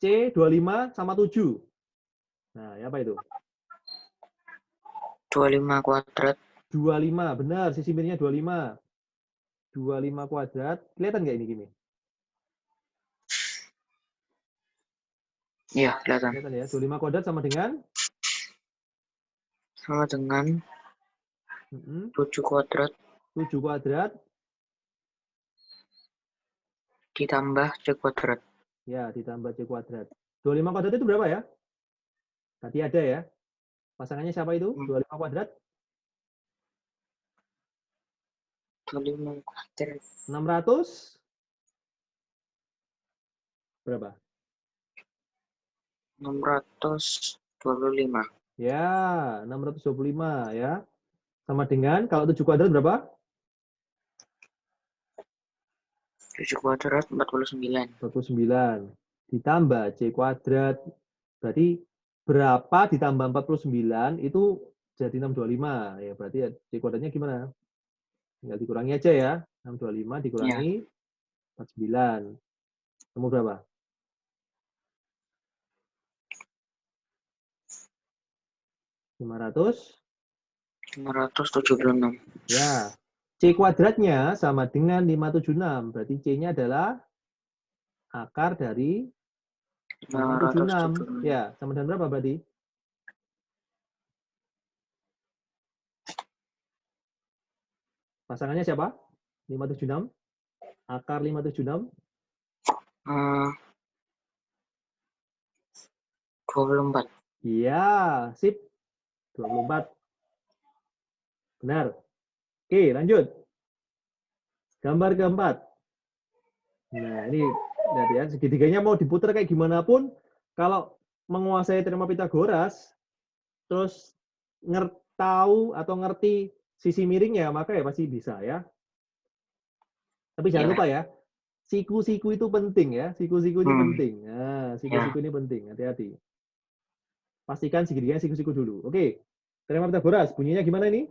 C 25 sama 7. Nah, ya apa itu? 25 kuadrat. 25, benar. Sisi miringnya 25. 25 kuadrat. Kelihatan nggak ini gini? Ya, kelihatan. Kelihatan ya. 25 kuadrat sama dengan? Sama dengan 7 kuadrat 7 kuadrat. ditambah C kuadrat. Ya, ditambah C kuadrat. 25 kuadrat itu berapa ya? Tadi ada ya. Pasangannya siapa itu? 25 kuadrat? 25 kuadrat. 600? Berapa? 625. Ya, 625 ya. Sama dengan, kalau 7 kuadrat berapa? 7 kuadrat 49. 49. Ditambah C kuadrat. Berarti berapa ditambah 49 itu jadi 625. Ya, berarti ya C kuadratnya gimana? Tinggal dikurangi aja ya. 625 Ya, dikurangi 49. Kamu berapa? 576. Ya. C kuadratnya sama dengan 576. Berarti C-nya adalah akar dari 576. 576. Ya, sama dengan berapa berarti? Pasangannya siapa? 576. Akar 576. 24. Iya, sip. 24. Benar. Oke, lanjut. Gambar keempat. Nah, ini lihat ya, segitiganya mau diputar kayak gimana pun, kalau menguasai teorema Pitagoras, terus tahu atau ngerti sisi miringnya, maka ya pasti bisa ya. Tapi jangan Ya, lupa ya, siku-siku itu penting ya, siku-siku ini penting. Nah, ya. siku-siku ini penting, hati-hati. Pastikan segitiganya siku-siku dulu. Oke, teorema Pitagoras, bunyinya gimana ini?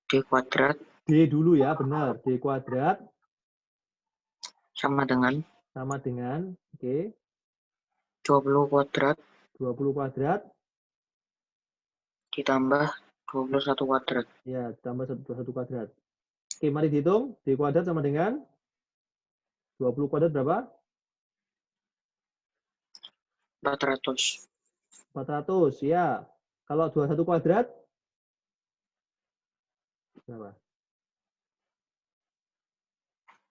D kuadrat D dulu ya, benar. D kuadrat sama dengan oke, 20 kuadrat 20 kuadrat, ditambah 21 kuadrat. ya, tambah 1 kuadrat. Oke, mari dihitung. D kuadrat sama dengan 20 kuadrat berapa? 400. 400, ya. Kalau 21 kuadrat, berapa?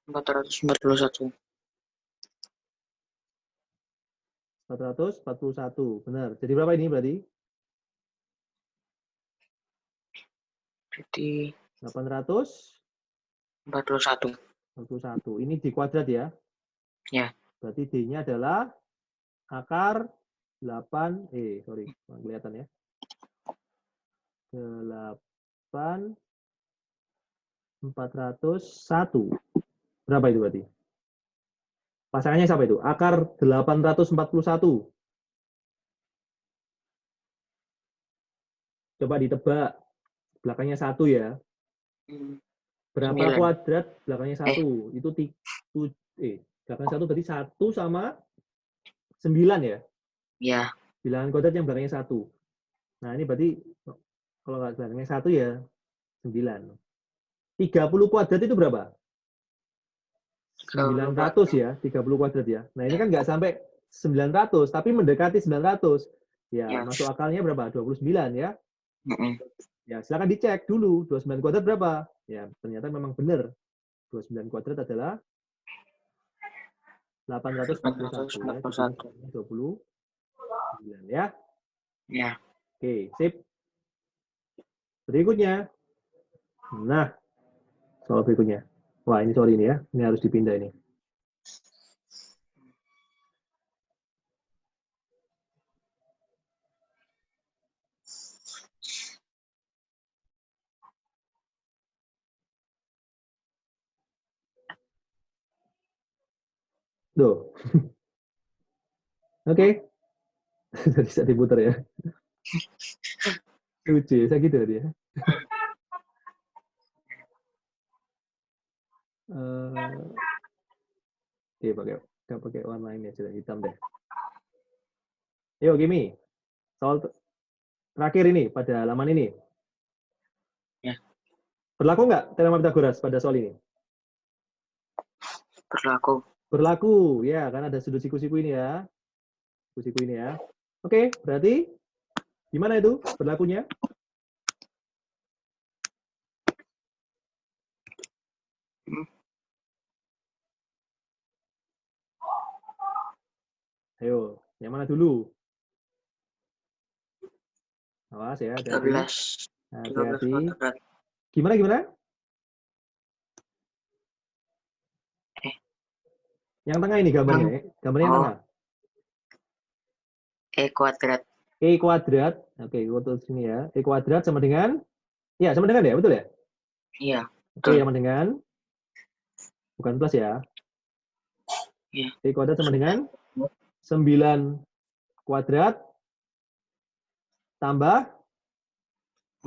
441. 441, benar. Jadi berapa ini berarti? Jadi 841. 41. Ini D kuadrat ya. Ya. Berarti D-nya adalah akar 8, sorry, nggak kelihatan ya. 8.401. Berapa itu berarti? Pasangannya siapa itu? Akar 841. Coba ditebak. Belakangnya 1 ya. Berapa 9. kuadrat belakangnya 1? Itu belakang 1 berarti 1 sama 9 ya? Ya. Bilangan kuadrat yang belakangnya 1. Nah, ini berarti kalau nggak belakangnya 1 ya 9. 30 kuadrat itu berapa? 900 ya, 30 kuadrat ya. Nah, ini kan nggak sampai 900, tapi mendekati 900. Ya, Ya. masuk akalnya berapa? 29 ya. Mm-mm. Ya, silakan dicek dulu 29 kuadrat berapa? Ya, ternyata memang benar. 29 kuadrat adalah 841 ya, jadi 841. 29 ya. Ya. Oke, sip. Berikutnya. Nah, soal berikutnya. Wah, ini sorry ini ya. Ini harus dipindah ini. Tuh. Oke. Bisa diputar ya. Lucu, saya gitu dia. Oke, pakai warna ini aja, hitam deh. Yuk, Gimi. Soal terakhir ini, pada halaman ini. Ya. Berlaku nggak teorema Pythagoras pada soal ini? Berlaku. Berlaku, ya, karena ada sudut siku-siku ini ya. Siku-siku ini ya. Oke, berarti gimana itu berlakunya? Ayo, yang mana dulu? Awas ya, hati-hati. 13. 13 Hati-hati. kuadrat. Gimana? Yang tengah ini gambarnya. Gambarnya yang tengah. E kuadrat. E kuadrat. Oke, untuk sini ya. E kuadrat sama dengan? Ya, sama dengan ya, betul ya? Iya. Oke, sama dengan? Bukan plus ya. Ya. E kuadrat sama dengan 9 kuadrat tambah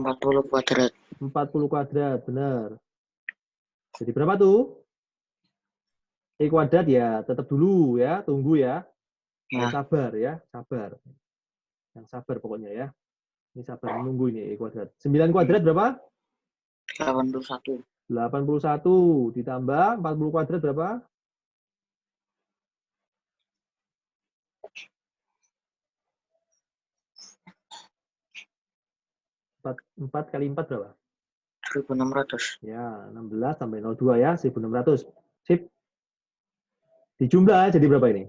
40 kuadrat. 40 kuadrat, benar. Jadi berapa tuh? E kuadrat ya, tetap dulu ya, tunggu ya. Ya. Sabar ya, sabar. Yang sabar pokoknya ya. Ini sabar menunggu ini E kuadrat. 9 kuadrat berapa? 81. 81 ditambah 40 kuadrat berapa? 4 kali 4 berapa? 1600. Ya, 16 sampai 02 ya, 1600. Sip. Dijumlah jadi berapa ini?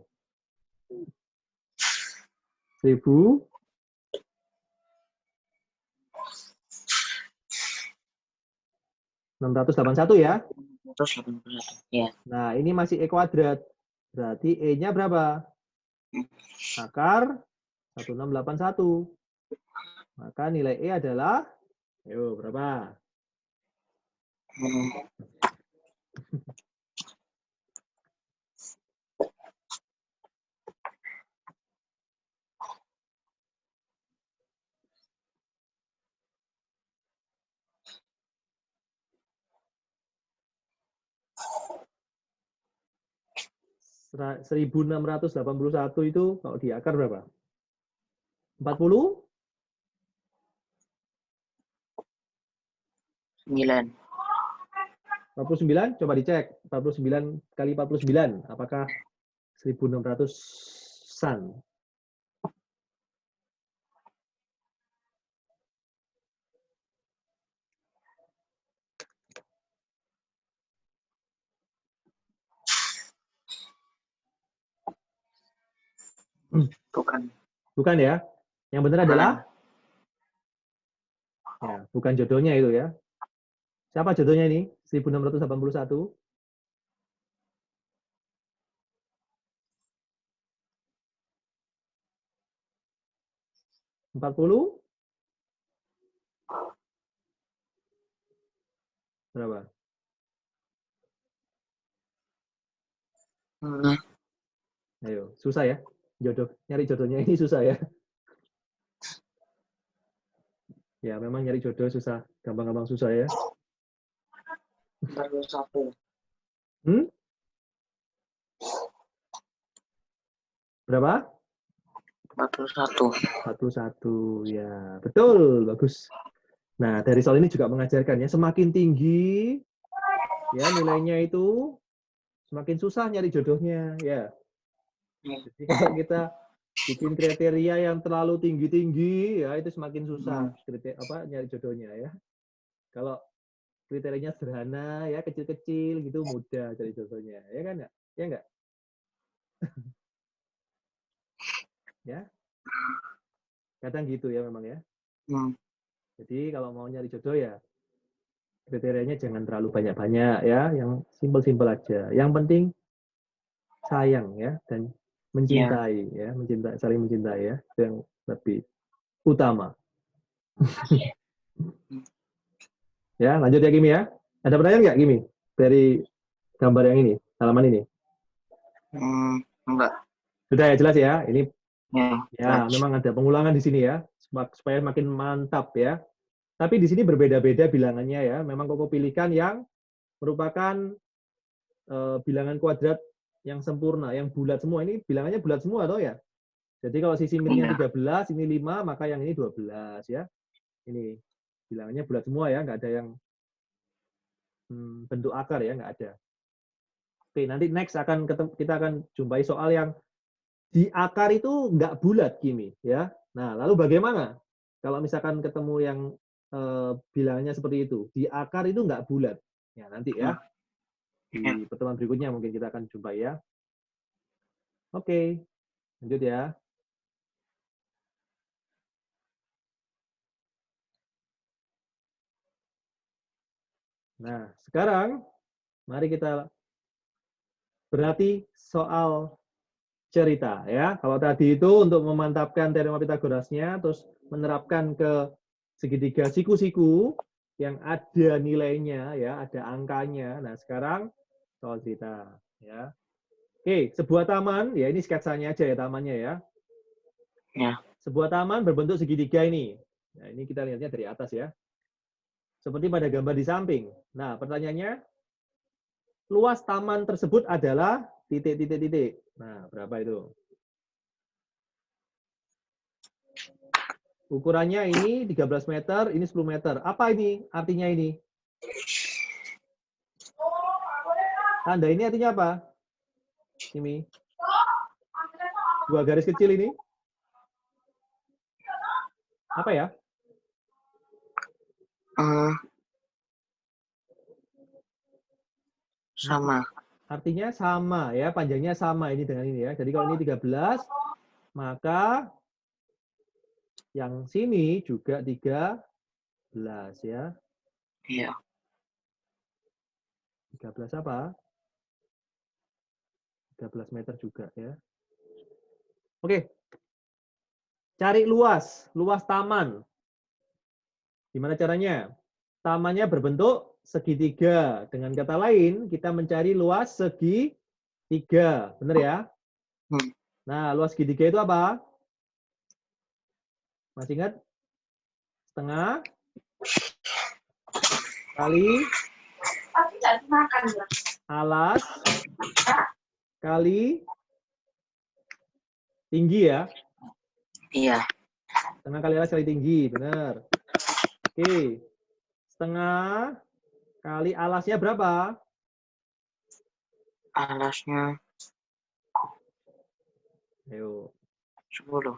1681 ya. 681. Ya. Nah, ini masih E kuadrat. Berarti E-nya berapa? Akar 1681. Maka nilai E adalah, ayo berapa? 1681 itu kalau di akar berapa? 40? 9. 49, coba dicek. 49 kali 49, apakah 1.600-an? Bukan. Bukan ya? Yang benar Bukan. adalah? Ya, bukan jodohnya itu ya. Siapa jodohnya ini? 1.681. 40? Berapa? Ayo, susah ya. Nyari jodohnya ini susah ya. Ya, memang nyari jodoh susah. Gampang-gampang susah ya. 41. Hmm? Berapa? 41. 41. Ya, betul. Bagus. Nah, dari soal ini juga mengajarkan ya, semakin tinggi ya nilainya itu, semakin susah nyari jodohnya ya. Jadi kalau kita bikin kriteria yang terlalu tinggi-tinggi ya itu semakin susah nyari jodohnya ya. Kalau kriterianya sederhana ya, kecil-kecil gitu mudah cari jodohnya. Ya kan enggak? Ya enggak? Ya. Kadang gitu ya memang ya. Jadi kalau mau nyari jodoh ya kriterianya jangan terlalu banyak-banyak ya, yang simpel-simpel aja. Yang penting sayang ya dan mencintai ya, saling mencintai ya, itu yang lebih utama. Ya, lanjut ya Kimi ya. Ada pertanyaan nggak Kimi dari gambar yang ini, halaman ini? Enggak. Sudah ya, jelas ya. Ini Ya, ya memang ada pengulangan di sini ya, supaya makin mantap ya. Tapi di sini berbeda-beda bilangannya ya. Memang Koko pilihkan yang merupakan bilangan kuadrat yang sempurna, yang bulat semua. Ini bilangannya bulat semua atau ya? Jadi kalau sisi miringnya 13, ini 5, maka yang ini 12 ya. Ini bilangannya bulat semua ya, nggak ada yang bentuk akar ya, nggak ada. Oke, nanti next kita akan jumpai soal yang di akar itu nggak bulat, Kimi ya. Nah, lalu bagaimana kalau misalkan ketemu yang bilangannya seperti itu, di akar itu nggak bulat? Ya nanti ya di pertemuan berikutnya mungkin kita akan jumpai ya. Oke, lanjut ya. Nah, sekarang mari kita berarti soal cerita ya. Kalau tadi itu untuk memantapkan teorema Pitagorasnya, terus menerapkan ke segitiga siku-siku yang ada nilainya ya, ada angkanya. Nah, sekarang soal cerita ya. Oke, sebuah taman, ya ini sketsanya aja ya tamannya ya. Sebuah taman berbentuk segitiga ini. Nah, ini kita lihatnya dari atas ya. Seperti pada gambar di samping. Nah, pertanyaannya, luas taman tersebut adalah titik-titik-titik. Nah, berapa itu? Ukurannya ini 13 meter, ini 10 meter. Apa ini artinya ini? Tanda ini artinya apa? Ini. Dua garis kecil ini. Apa ya? Sama. Artinya sama ya, panjangnya sama ini dengan ini ya. Jadi kalau ini 13, maka yang sini juga 13 ya. Iya. 13 apa? 13 meter juga ya. Oke. Cari luas taman. Gimana caranya? Tamannya berbentuk segitiga. Dengan kata lain, kita mencari luas segitiga. Benar ya? Nah, luas segitiga itu apa? Masih ingat? Setengah kali alas kali tinggi ya? Iya. Setengah kali alas kali tinggi, benar. Oke. Setengah kali alasnya berapa? Alasnya Ayo. 10.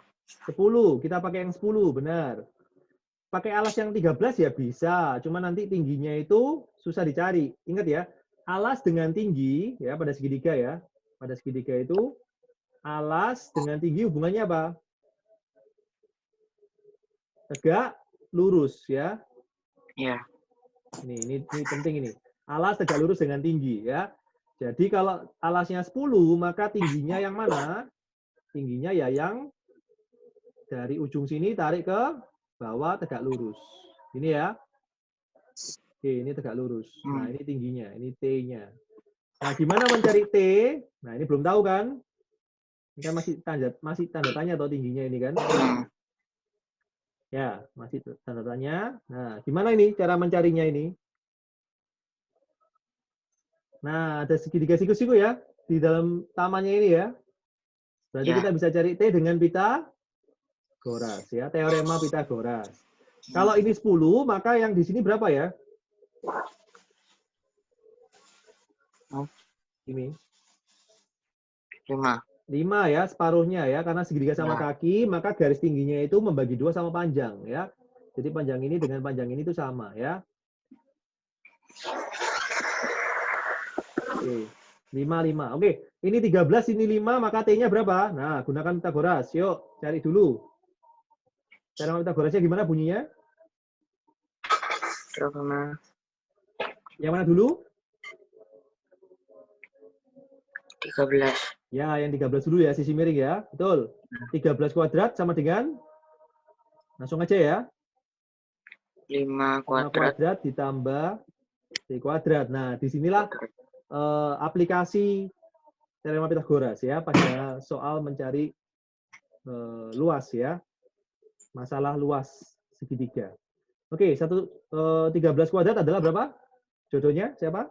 10. Kita pakai yang 10, benar. Pakai alas yang 13 ya bisa, cuma nanti tingginya itu susah dicari. Ingat ya, alas dengan tinggi, ya pada segitiga ya. Pada segitiga itu, alas dengan tinggi hubungannya apa? Tegak, lurus ya. Ya. Ini penting ini. Alas tegak lurus dengan tinggi ya. Jadi kalau alasnya 10, maka tingginya yang mana? Tingginya ya yang dari ujung sini tarik ke bawah tegak lurus. Ini ya. Oke, ini tegak lurus. Nah, ini tingginya, ini T-nya. Nah, gimana mencari T? Nah, ini belum tahu kan? Ini kan masih tanda tanya atau tingginya ini kan? Ya, masih tanda tanya. Nah, gimana ini cara mencarinya ini? Nah, ada segitiga siku-siku ya di dalam tamannya ini ya. Berarti Ya. kita bisa cari T dengan Pitagoras ya, teorema Pitagoras. Kalau ini 10, maka yang di sini berapa ya? Ini 5. 5 ya, separuhnya ya, karena segitiga sama Ya. kaki, maka garis tingginya itu membagi 2 sama panjang ya. Jadi panjang ini dengan panjang ini itu sama ya. Oke, 5, 5. Oke, ini 13, ini 5, maka T-nya berapa? Nah, gunakan Pitagoras. Yuk, cari dulu. Cara Pitagorasnya gimana bunyinya? Yang mana dulu? 13. Ya, yang 13 dulu ya, sisi miring ya. Betul. 13 kuadrat sama dengan? Langsung aja ya. 5 5 kuadrat. kuadrat ditambah T kuadrat. Nah, disinilah aplikasi teorema Pitagoras ya pada soal mencari luas ya, masalah luas segitiga. Oke, 13 kuadrat adalah berapa? Jodohnya siapa?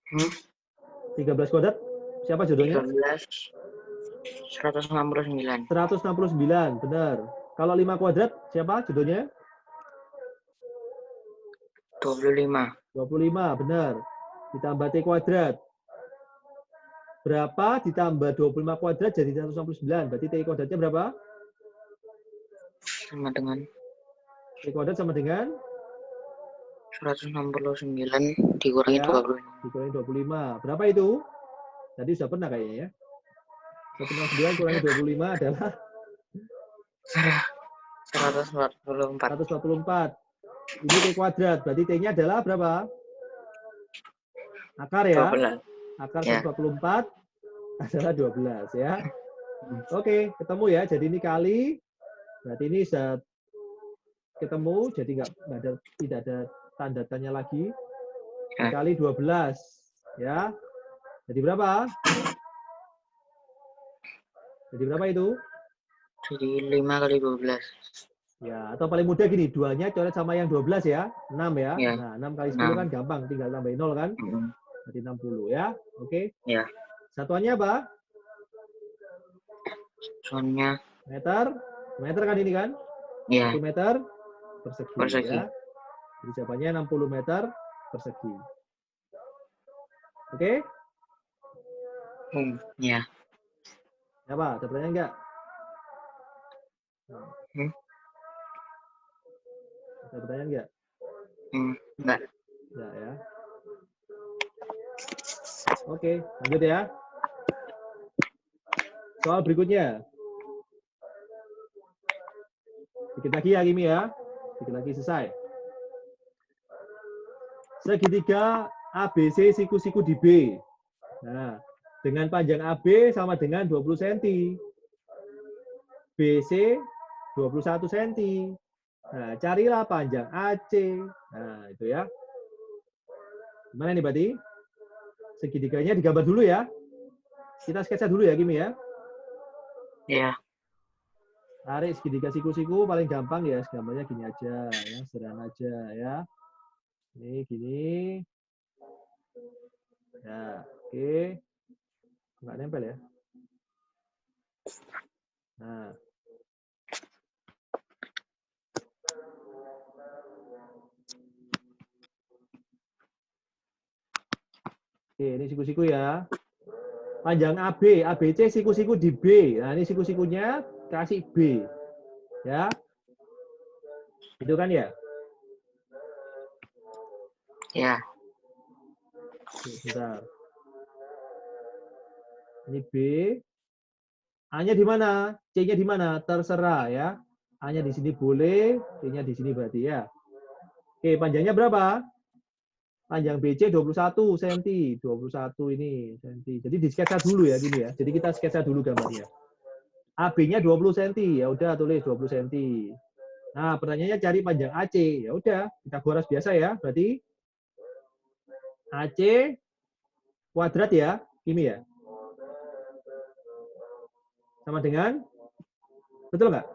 13 kuadrat siapa jodohnya? 13. 169. 169, benar. Kalau 5 kuadrat siapa jodohnya? 25. 25, benar. Ditambah T kuadrat. Berapa ditambah 25 kuadrat jadi 169. Berarti T kuadratnya berapa? Sama dengan T kuadrat sama dengan 169 dikurangi ya, 25. dikurangi 25. Berapa itu? Tadi sudah pernah kayaknya ya. 169 kurangi 25 adalah 144. 144. Ini T kuadrat. Berarti T-nya adalah berapa? Akar ya. 12. Akar Ya. 144 adalah 12 ya. Oke, ketemu ya. Jadi ini kali. Berarti ini sudah ketemu. Jadi tidak ada tanda tanya lagi. Ya. Dikali 12. Ya. Jadi berapa? Jadi berapa itu? Jadi 5 kali 12. Ya, atau paling mudah gini, 2-nya coret sama yang 12 ya. 6 ya. Ya. Nah, 6 kali 10 kan 6. gampang. Tinggal tambahin 0 kan. Berarti 60 ya. Oke. Ya. Satuannya apa? Soalnya Meter. Meter kan ini kan? ya 1 meter persegi. persegi. Ya. Jadi jawabannya 60 meter persegi. Oke? Ya. Apa? Ada pertanyaan enggak? Ada pertanyaan enggak? Enggak. Enggak ya. Oke, lanjut ya. Soal berikutnya. Dikit lagi ya, Kimi ya. Dikit lagi selesai. Segitiga ABC siku-siku di B. Nah, dengan panjang AB sama dengan 20 cm. BC 21 cm. Nah, carilah panjang AC. Nah, itu ya. Gimana nih, berarti? Segitiganya digambar dulu ya. Kita sketsa dulu ya, Kimi ya. Ya. Tarik segitiga siku-siku paling gampang ya, gambarnya gini aja, ya, sederhana aja ya. Ini gini. Ya, oke. Nggak nempel ya. Nah. Oke, ini siku-siku ya. Panjang AB, ABC siku-siku di B. Nah, ini siku-sikunya kasih B. Ya. Itu kan ya? Ya. Oke, bentar. Ini B. A-nya di mana? C-nya di mana? Terserah ya. A-nya di sini boleh, C-nya di sini berarti ya. Oke, panjangnya berapa? Panjang BC 21 cm. 21 ini cm. Jadi di sketsa dulu ya gini ya. Jadi kita sketsa dulu gambarnya. AB-nya 20 cm. Ya udah tulis 20 cm. Nah, pertanyaannya cari panjang AC. Ya udah, Pitagoras biasa ya. Berarti AC kuadrat ya, ini ya. Sama dengan, betul nggak?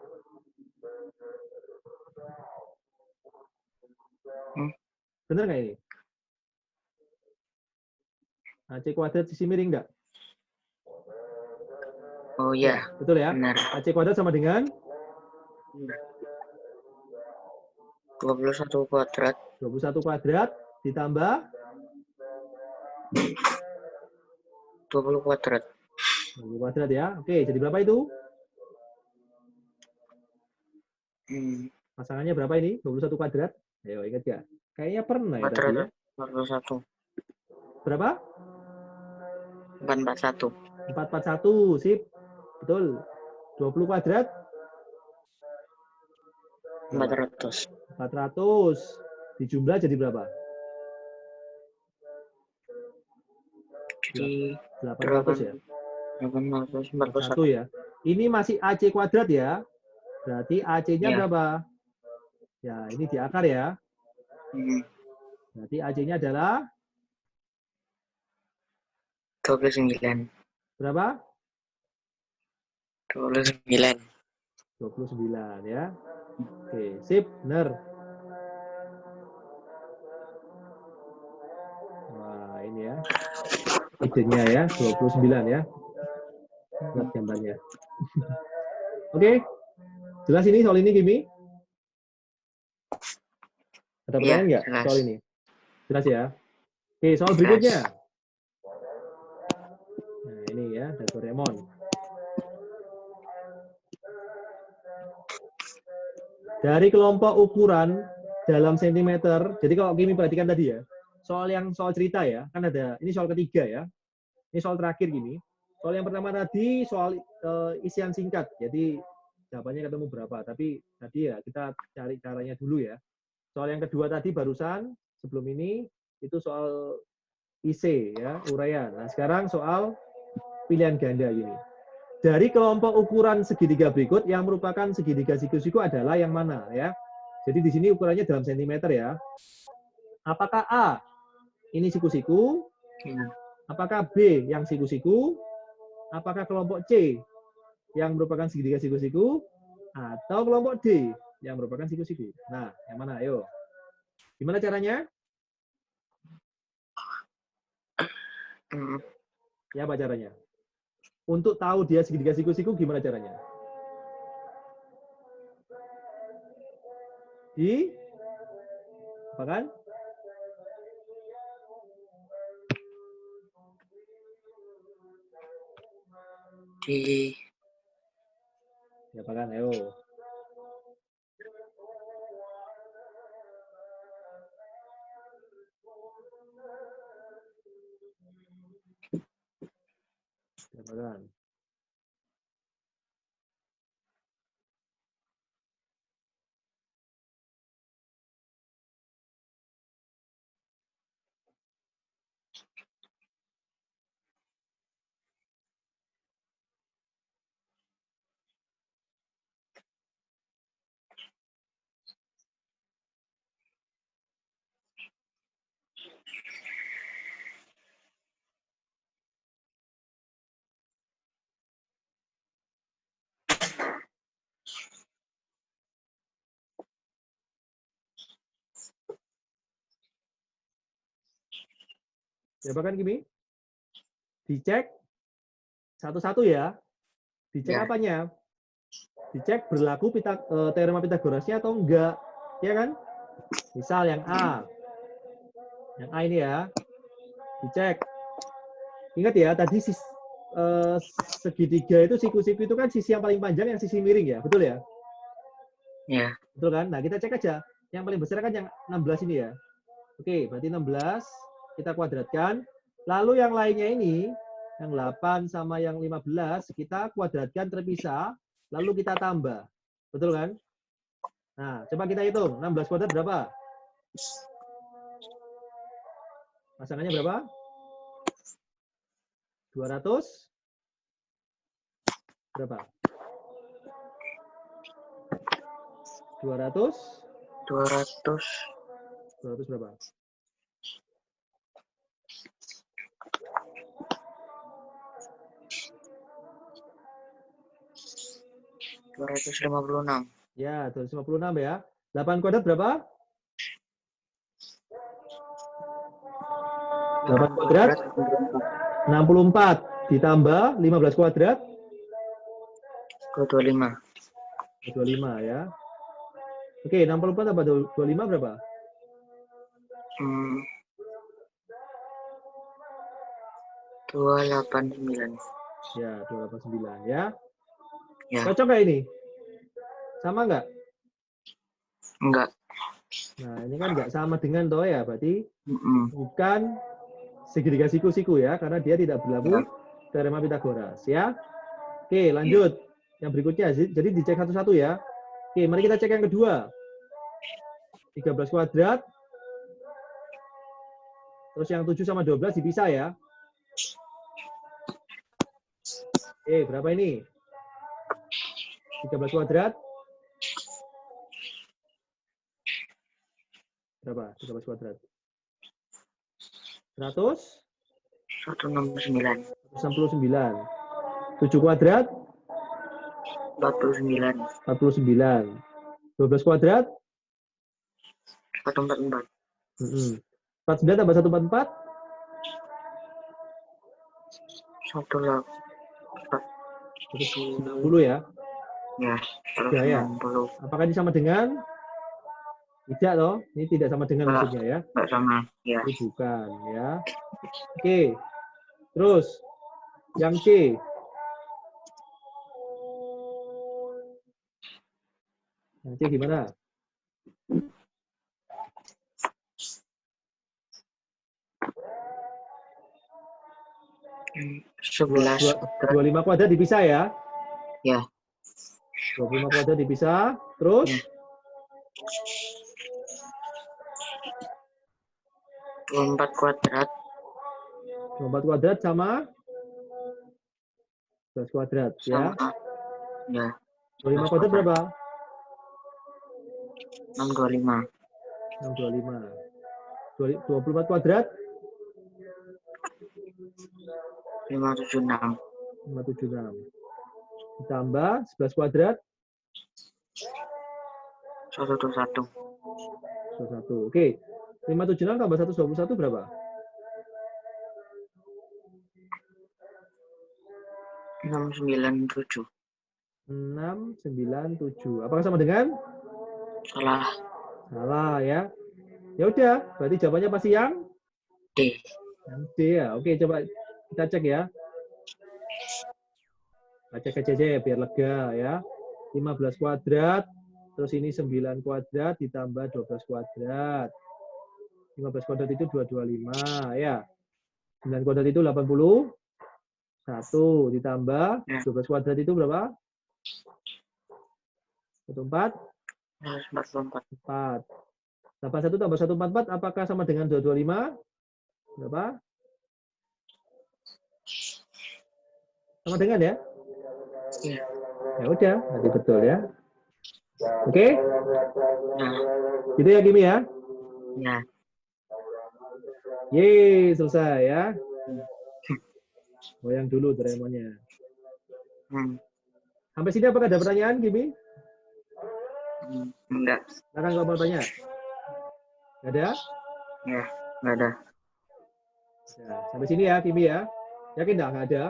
Bener nggak ini? AC kuadrat sisi miring nggak? Oh ya. Betul ya? Benar. AC kuadrat sama dengan 21 kuadrat. 21 kuadrat ditambah 20 kuadrat. 20 kuadrat ya. Oke, jadi berapa itu? Pasangannya berapa ini? 21 kuadrat? Ayo, ingat ya? Kayaknya pernah ya tadi ya. 441. Berapa? 441. 441, sip. Betul. 20 kuadrat? 400. 400. Dijumlah jadi berapa? Jadi 800 ya? 841 ya. Ini masih AC kuadrat ya. Berarti AC-nya ya. berapa? Ya, ini di akar ya. Berarti AC-nya adalah 29. berapa? 29. 29 ya. Oke, sip, benar. Wah, ini ya. Idenya ya, 29 ya. Lihat gambarnya. Oke. Jelas ini soal ini, Kimi? Ada pertanyaan nggak soal ini? Jelas ya? Oke, soal berikutnya. Nah, ini ya, ada Doraemon. Dari kelompok ukuran dalam sentimeter, jadi kalau Kimi perhatikan tadi ya, soal cerita ya, kan ada, ini soal ketiga ya, ini soal terakhir Kimi. Soal yang pertama tadi soal isian singkat, jadi jawabannya ketemu berapa, tapi tadi ya kita cari caranya dulu ya. Soal yang kedua tadi barusan, sebelum ini, itu soal IC ya, uraian. Nah sekarang soal pilihan ganda ini. Dari kelompok ukuran segitiga berikut yang merupakan segitiga siku-siku adalah yang mana ya? Jadi di sini ukurannya dalam sentimeter ya. Apakah A ini siku-siku? Apakah B yang siku-siku? Apakah kelompok C yang merupakan segitiga siku-siku? Atau kelompok D yang merupakan siku-siku? Nah, yang mana? Ayo. Gimana caranya? Ya, apa caranya? Untuk tahu dia segitiga siku-siku, gimana caranya? Apa kan? Ya, apa kan? Ayo. Ya, apa kan? Ya, apa kan, Kimi? Dicek satu-satu ya. Dicek ya. apanya? Dicek berlaku teorema Pitagorasnya atau enggak. Ya kan? Misal yang A. Yang A ini ya. Dicek. Ingat ya, tadi segitiga itu, siku-siku itu kan sisi yang paling panjang, yang sisi miring ya, betul ya? Ya. Betul kan? Nah, kita cek aja. Yang paling besar kan yang 16 ini ya. Oke, berarti 16 kita kuadratkan. Lalu yang lainnya ini, yang 8 sama yang 15, kita kuadratkan terpisah, lalu kita tambah. Betul kan? Nah, coba kita hitung. 16 kuadrat berapa? Pasangannya berapa? 200 berapa? 200 berapa? 256. Ya, 256 ya. 8 kuadrat berapa? 8 kuadrat 64 ditambah 15 kuadrat 225. 25 ya. Oke, 64 tambah 25 berapa? 289. Ya, 289 ya. Ya. Cocok nggak ini? Sama nggak? Enggak. Nah, ini kan nggak sama dengan toh ya, berarti Mm-mm. bukan segitiga siku-siku ya, karena dia tidak berlaku Ya. teorema Pitagoras ya. Oke, lanjut. Yang berikutnya, jadi dicek satu-satu ya. Oke, mari kita cek yang kedua. 13 kuadrat. Terus yang 7 sama 12 dipisah ya. Oke, berapa ini? 13 kuadrat. Berapa? 13 kuadrat. 100? 169. 169. 7 kuadrat? 49. 49. 12 kuadrat? 144. 49 tambah 144? 190 ya? Ya, Ya, ya. 160. Apakah ini sama dengan? Tidak toh? Ini tidak sama dengan maksudnya ya? Enggak sama. Ya. Ini bukan ya. Oke. Terus yang C. Yang C gimana? Hmm, 11 kuadrat. 25 kuadrat dipisah ya? Ya. 25 kuadrat dipisah. Terus? Ya. 24 kuadrat. 24 kuadrat sama 11 kuadrat ya? Sama. Ya. 25 kuadrat berapa? 625. 625. 24 kuadrat? 576. 576. Ditambah 11 kuadrat? 121. 121. Oke. 576 tambah 121 berapa? 697. 697. Apakah sama dengan? Salah. Salah ya. Ya udah, berarti jawabannya pasti yang D. yang D ya. Oke, coba kita cek ya. Kita cek aja ya biar lega ya. 15 kuadrat, terus ini 9 kuadrat ditambah 12 kuadrat. 15 kuadrat itu 225 ya. 9 kuadrat itu 81 ditambah 12 kuadrat itu berapa? 14? 144. 81 tambah 144 apakah sama dengan 225? Berapa? Sama dengan ya? Ya. Ya udah, nanti betul ya. Oke? Nah. Gitu ya Kimi ya? Ya. Yeay, selesai ya. Goyang dulu Doraemonnya. Sampai sini apakah ada pertanyaan, Kimi? Enggak. Sekarang nggak mau tanya? Nggak ada? Ya, enggak ada. Ya, sampai sini ya, Kimi ya. Yakin nggak ada?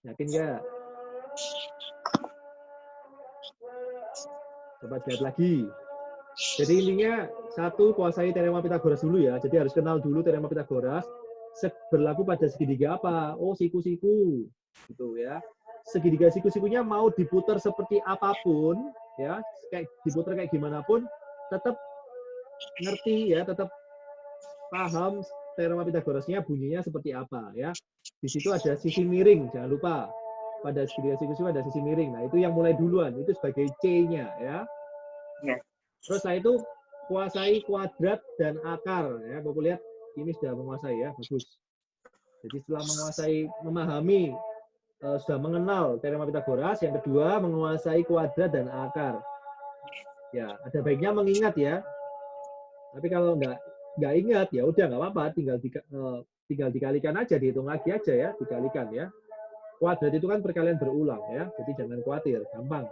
Yakin nggak? Coba lihat lagi. Jadi intinya satu, kuasai teorema Pitagoras dulu ya. Jadi harus kenal dulu teorema Pitagoras. Berlaku pada segitiga apa? Oh, siku-siku. Gitu ya. Segitiga siku-sikunya mau diputar seperti apapun, ya, kayak diputar kayak gimana pun, tetap ngerti ya, tetap paham teorema Pitagorasnya bunyinya seperti apa ya. Di situ ada sisi miring, jangan lupa. Pada segitiga siku-siku ada sisi miring. Nah, itu yang mulai duluan, itu sebagai C-nya ya. Ya. Terus setelah itu kuasai kuadrat dan akar ya. Bapak lihat ini sudah menguasai ya, bagus. Jadi setelah memahami, sudah mengenal teorema Pitagoras, yang kedua menguasai kuadrat dan akar. Ya, ada baiknya mengingat ya. Tapi kalau nggak ingat ya udah nggak apa-apa, tinggal dikalikan aja, dihitung lagi aja ya, dikalikan ya. Kuadrat itu kan perkalian berulang ya, jadi jangan khawatir, gampang.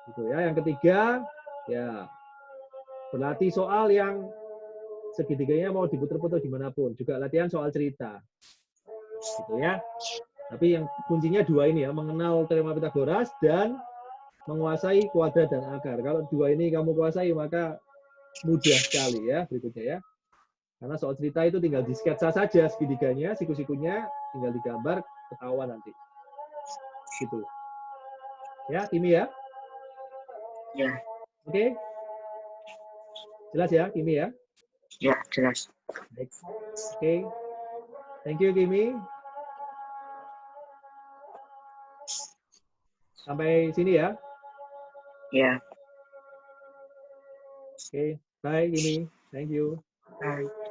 Gitu ya. Yang ketiga ya berlatih soal yang segitiganya mau diputar-putar dimanapun, juga latihan soal cerita. Gitu ya. Tapi yang kuncinya dua ini ya, mengenal teorema Pitagoras dan menguasai kuadrat dan akar. Kalau dua ini kamu kuasai, maka mudah sekali ya berikutnya ya. Karena soal cerita itu tinggal di sketsa saja segitiganya, siku-sikunya tinggal digambar, ketahuan nanti. Gitu. Ya, Kimi ya? Ya. Oke? Jelas ya, Kimi ya? Ya, jelas. Baik. Oke. Thank you, Kimi. Sampai sini ya. Ya. Oke. Bye, Kimi. Thank you. Bye.